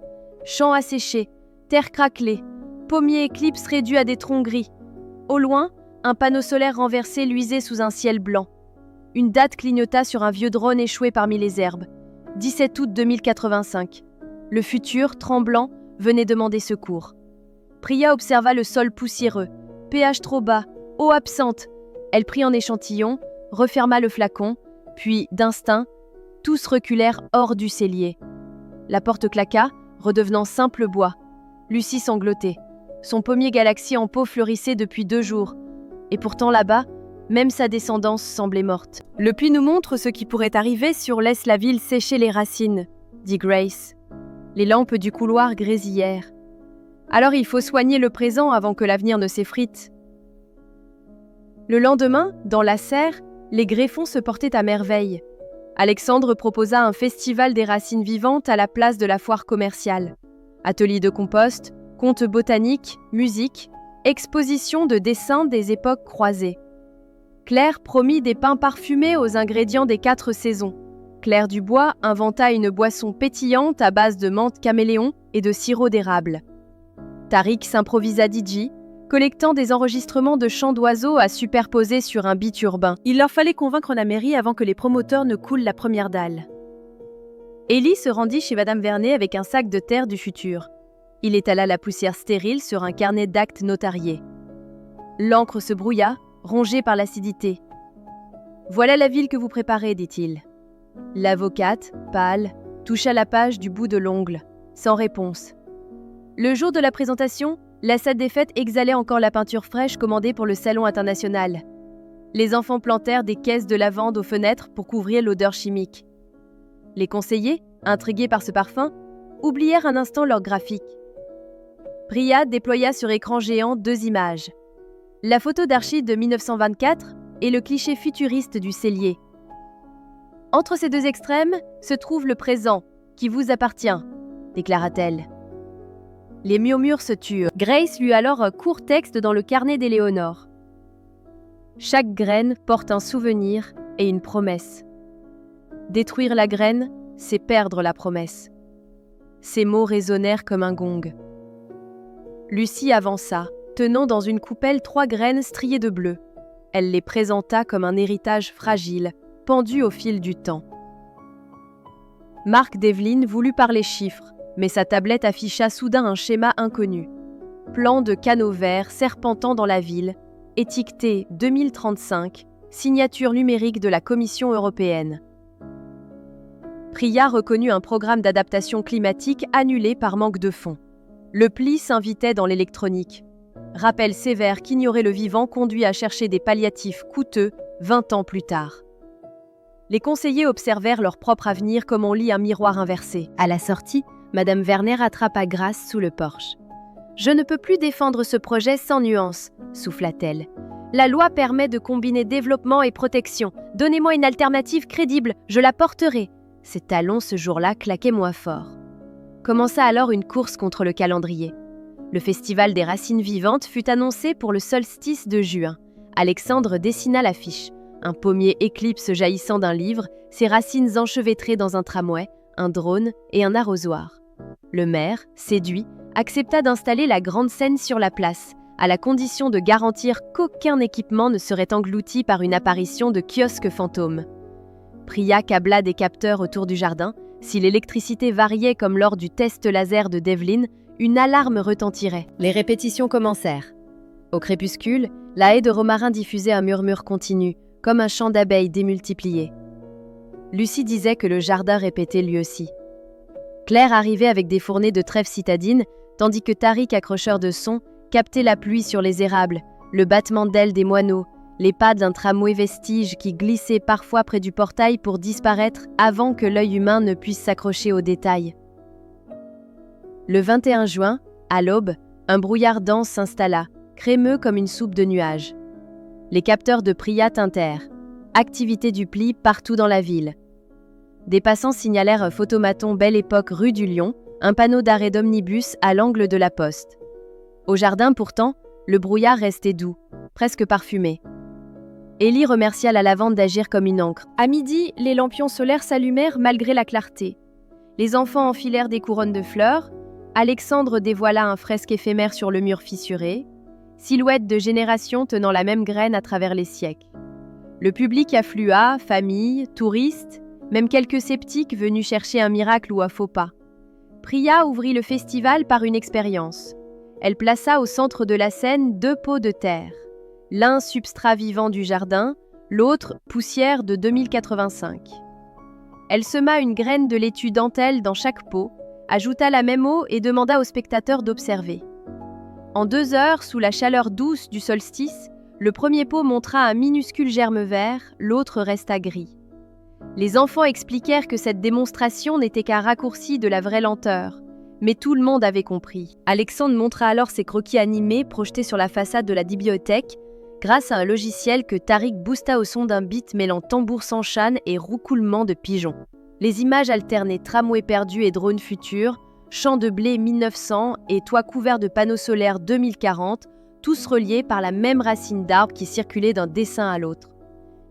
Champs asséchés, terre craquelée, pommiers éclipses réduits à des troncs gris. Au loin, un panneau solaire renversé luisait sous un ciel blanc. Une date clignota sur un vieux drone échoué parmi les herbes. 17 août 2085. Le futur, tremblant, venait demander secours. Priya observa le sol poussiéreux, pH trop bas, eau absente. Elle prit en échantillon, referma le flacon, puis, d'instinct, tous reculèrent hors du cellier. La porte claqua, redevenant simple bois. Lucie sanglotait. Son pommier Galaxy en pot fleurissait depuis 2 jours. Et pourtant là-bas, même sa descendance semblait morte. « Le puits nous montre ce qui pourrait arriver si on laisse la ville sécher les racines », dit Grace. Les lampes du couloir grésillèrent. « Alors il faut soigner le présent avant que l'avenir ne s'effrite. » Le lendemain, dans la serre, les greffons se portaient à merveille. Alexandre proposa un festival des racines vivantes à la place de la foire commerciale. Atelier de compost, contes botaniques, musique, exposition de dessins des époques croisées. Claire promit des pains parfumés aux ingrédients des 4 saisons. Claire Dubois inventa une boisson pétillante à base de menthe caméléon et de sirop d'érable. Tariq s'improvisa DJ, collectant des enregistrements de chants d'oiseaux à superposer sur un beat urbain. Il leur fallait convaincre la mairie avant que les promoteurs ne coulent la première dalle. Ellie se rendit chez Madame Vernet avec un sac de terre du futur. Il étala la poussière stérile sur un carnet d'actes notariés. L'encre se brouilla, rongée par l'acidité. « Voilà la ville que vous préparez, dit-il. » L'avocate, pâle, toucha la page du bout de l'ongle, sans réponse. Le jour de la présentation, la salle des fêtes exhalait encore la peinture fraîche commandée pour le salon international. Les enfants plantèrent des caisses de lavande aux fenêtres pour couvrir l'odeur chimique. Les conseillers, intrigués par ce parfum, oublièrent un instant leur graphique. Priya déploya sur écran géant 2 images. La photo d'archive de 1924 et le cliché futuriste du cellier. Entre ces 2 extrêmes se trouve le présent, qui vous appartient, déclara-t-elle. Les murmures se turent. Grace lut alors un court texte dans le carnet d'Éléonore. Chaque graine porte un souvenir et une promesse. Détruire la graine, c'est perdre la promesse. Ces mots résonnèrent comme un gong. Lucie avança, tenant dans une coupelle 3 graines striées de bleu. Elle les présenta comme un héritage fragile, pendu au fil du temps. Mark Devlin voulut parler chiffres, mais sa tablette afficha soudain un schéma inconnu. Plan de canaux verts serpentant dans la ville, étiqueté 2035, signature numérique de la Commission européenne. Priya reconnut un programme d'adaptation climatique annulé par manque de fonds. Le pli s'invitait dans l'électronique. Rappel sévère qu'ignorer le vivant conduit à chercher des palliatifs coûteux 20 ans plus tard. Les conseillers observèrent leur propre avenir comme on lit un miroir inversé. À la sortie, Madame Vernet rattrapa Grace sous le porche. « Je ne peux plus défendre ce projet sans nuance, souffla-t-elle. La loi permet de combiner développement et protection. Donnez-moi une alternative crédible, je la porterai. » Ses talons ce jour-là claquaient moins fort. Commença alors une course contre le calendrier. Le festival des racines vivantes fut annoncé pour le solstice de juin. Alexandre dessina l'affiche. Un pommier éclipse jaillissant d'un livre, ses racines enchevêtrées dans un tramway, un drone et un arrosoir. Le maire, séduit, accepta d'installer la grande scène sur la place, à la condition de garantir qu'aucun équipement ne serait englouti par une apparition de kiosques fantômes. Priya câbla des capteurs autour du jardin. Si l'électricité variait comme lors du test laser de Devlin, une alarme retentirait. Les répétitions commencèrent. Au crépuscule, la haie de romarin diffusait un murmure continu, comme un chant d'abeilles démultiplié. Lucie disait que le jardin répétait lui aussi. Claire arrivait avec des fournées de trèfle citadine, tandis que Tariq, accrocheur de son, captait la pluie sur les érables, le battement d'ailes des moineaux, les pas d'un tramway vestige qui glissait parfois près du portail pour disparaître avant que l'œil humain ne puisse s'accrocher aux détails. Le 21 juin, à l'aube, un brouillard dense s'installa, crémeux comme une soupe de nuages. Les capteurs de Priya tintèrent. Activité du pli partout dans la ville. Des passants signalèrent un photomaton Belle Époque rue du Lion, un panneau d'arrêt d'omnibus à l'angle de la Poste. Au jardin, pourtant, le brouillard restait doux, presque parfumé. Élie remercia la lavande d'agir comme une encre. À midi, les lampions solaires s'allumèrent malgré la clarté. Les enfants enfilèrent des couronnes de fleurs. Alexandre dévoila un fresque éphémère sur le mur fissuré, silhouette de générations tenant la même graine à travers les siècles. Le public afflua, familles, touristes, même quelques sceptiques venus chercher un miracle ou un faux pas. Priya ouvrit le festival par une expérience. Elle plaça au centre de la scène 2 pots de terre. L'un substrat vivant du jardin, l'autre poussière de 2085. Elle sema une graine de laitue dentelle dans chaque pot, ajouta la même eau et demanda aux spectateurs d'observer. En 2 heures, sous la chaleur douce du solstice, le premier pot montra un minuscule germe vert, l'autre resta gris. Les enfants expliquèrent que cette démonstration n'était qu'un raccourci de la vraie lenteur, mais tout le monde avait compris. Alexandre montra alors ses croquis animés projetés sur la façade de la bibliothèque, grâce à un logiciel que Tariq boosta au son d'un beat mêlant tambour sans chane et roucoulement de pigeons. Les images alternaient tramway perdu et drone futur, champs de blé 1900 et toit couvert de panneaux solaires 2040, tous reliés par la même racine d'arbre qui circulait d'un dessin à l'autre.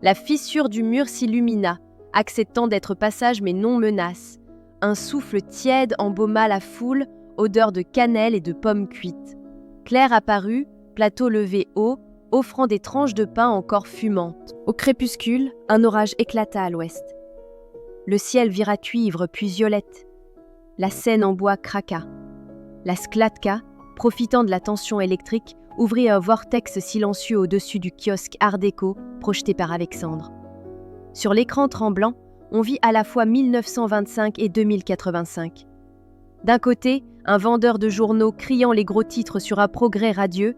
La fissure du mur s'illumina, acceptant d'être passage mais non menace. Un souffle tiède embauma la foule, odeur de cannelle et de pommes cuites. Claire apparut, plateau levé haut, offrant des tranches de pain encore fumantes. Au crépuscule, un orage éclata à l'ouest. Le ciel vira cuivre puis violette. La scène en bois craqua. La Skladka, profitant de la tension électrique, ouvrit un vortex silencieux au-dessus du kiosque Art déco projeté par Alexandre. Sur l'écran tremblant, on vit à la fois 1925 et 2085. D'un côté, un vendeur de journaux criant les gros titres sur un progrès radieux.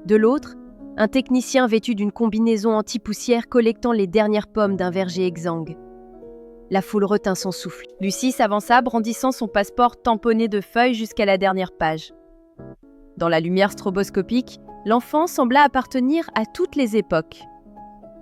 De l'autre, un technicien vêtu d'une combinaison anti-poussière collectant les dernières pommes d'un verger exsangue. La foule retint son souffle. Lucie s'avança, brandissant son passeport tamponné de feuilles jusqu'à la dernière page. Dans la lumière stroboscopique, l'enfant sembla appartenir à toutes les époques.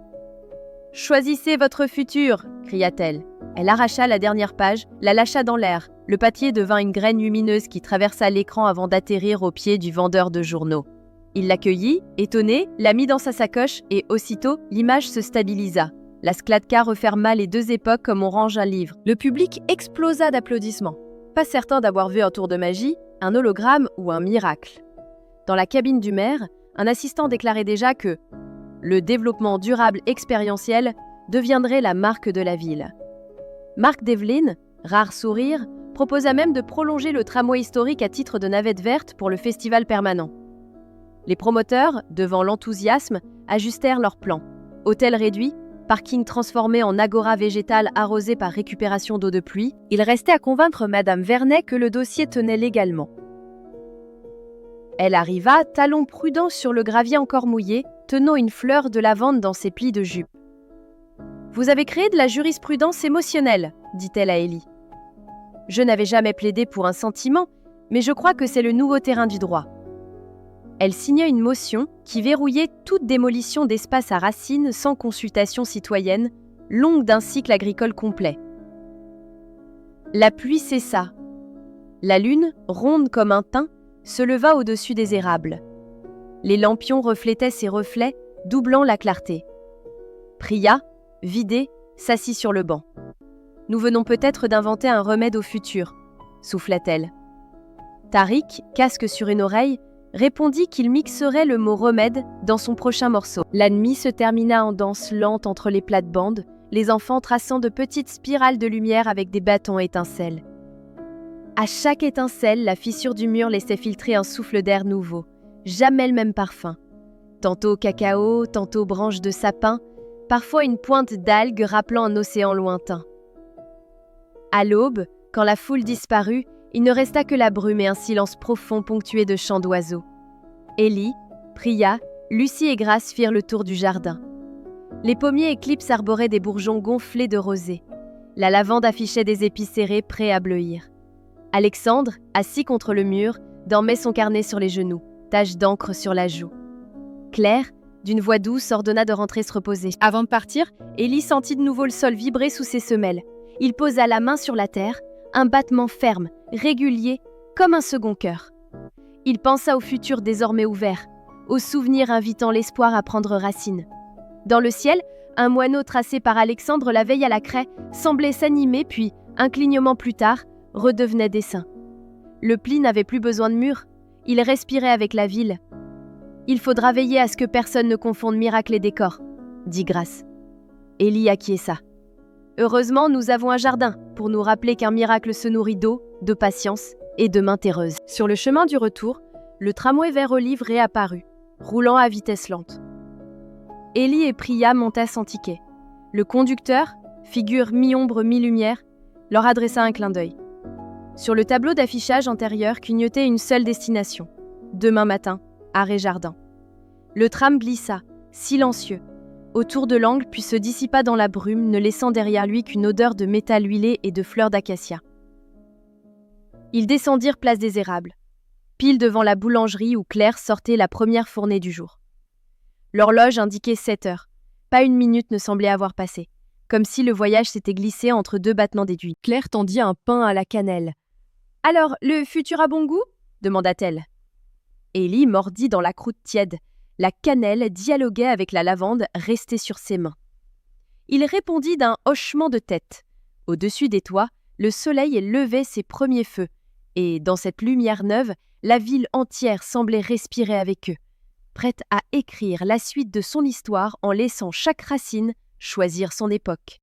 « Choisissez votre futur !» cria-t-elle. Elle arracha la dernière page, la lâcha dans l'air. Le papier devint une graine lumineuse qui traversa l'écran avant d'atterrir aux pieds du vendeur de journaux. Il l'accueillit, étonné, la mit dans sa sacoche et aussitôt, l'image se stabilisa. La Skladka referma les 2 époques comme on range un livre. Le public explosa d'applaudissements. Pas certain d'avoir vu un tour de magie, un hologramme ou un miracle. Dans la cabine du maire, un assistant déclarait déjà que le développement durable expérientiel deviendrait la marque de la ville. Marc Devlin, rare sourire, proposa même de prolonger le tramway historique à titre de navette verte pour le festival permanent. Les promoteurs, devant l'enthousiasme, ajustèrent leurs plans. Hôtel réduit, parking transformé en agora végétale arrosée par récupération d'eau de pluie, il restait à convaincre Madame Vernet que le dossier tenait légalement. Elle arriva, talons prudents sur le gravier encore mouillé, tenant une fleur de lavande dans ses plis de jupe. « Vous avez créé de la jurisprudence émotionnelle, » dit-elle à Élie. « Je n'avais jamais plaidé pour un sentiment, mais je crois que c'est le nouveau terrain du droit. » Elle signa une motion qui verrouillait toute démolition d'espaces à racines sans consultation citoyenne, longue d'un cycle agricole complet. La pluie cessa. La lune, ronde comme un thym, se leva au-dessus des érables. Les lampions reflétaient ses reflets, doublant la clarté. Priya, vidée, s'assit sur le banc. « Nous venons peut-être d'inventer un remède au futur. souffla-t-elle. Tariq, casque sur une oreille, répondit qu'il mixerait le mot remède dans son prochain morceau. La nuit se termina en danse lente entre les plates-bandes, les enfants traçant de petites spirales de lumière avec des bâtons étincelles. À chaque étincelle, la fissure du mur laissait filtrer un souffle d'air nouveau, jamais le même parfum. Tantôt cacao, tantôt branche de sapin, parfois une pointe d'algues rappelant un océan lointain. À l'aube, quand la foule disparut, il ne resta que la brume et un silence profond ponctué de chants d'oiseaux. Élie, Priya, Lucie et Grâce firent le tour du jardin. Les pommiers éclipses arboraient des bourgeons gonflés de rosée. La lavande affichait des épis serrés prêts à bleuir. Alexandre, assis contre le mur, dormait son carnet sur les genoux, tache d'encre sur la joue. Claire, d'une voix douce, ordonna de rentrer se reposer. Avant de partir, Élie sentit de nouveau le sol vibrer sous ses semelles. Il posa la main sur la terre, un battement ferme, régulier, comme un second cœur. Il pensa au futur désormais ouvert, aux souvenirs invitant l'espoir à prendre racine. Dans le ciel, un moineau tracé par Alexandre la veille à la craie semblait s'animer puis, un clignement plus tard, redevenait dessin. Le pli n'avait plus besoin de murs, il respirait avec la ville. « Il faudra veiller à ce que personne ne confonde miracle et décor », dit Grâce. Élie acquiesça. « Heureusement, nous avons un jardin pour nous rappeler qu'un miracle se nourrit d'eau, de patience et de mains terreuses. » Sur le chemin du retour, le tramway vert olive réapparut, roulant à vitesse lente. Élie et Priya montaient sans ticket. Le conducteur, figure mi-ombre mi-lumière, leur adressa un clin d'œil. Sur le tableau d'affichage antérieur clignotait une seule destination. Demain matin, arrêt jardin. Le tram glissa, silencieux, autour de l'angle puis se dissipa dans la brume, ne laissant derrière lui qu'une odeur de métal huilé et de fleurs d'acacia. Ils descendirent place des Érables, pile devant la boulangerie où Claire sortait la première fournée du jour. L'horloge indiquait 7 heures. Pas une minute ne semblait avoir passé, comme si le voyage s'était glissé entre deux battements d'aiguille. Claire tendit un pain à la cannelle. « Alors, le futur a bon goût ?» demanda-t-elle. Élie mordit dans la croûte tiède. La cannelle dialoguait avec la lavande restée sur ses mains. Il répondit d'un hochement de tête. Au-dessus des toits, le soleil levait ses premiers feux, et dans cette lumière neuve, la ville entière semblait respirer avec eux, prête à écrire la suite de son histoire en laissant chaque racine choisir son époque.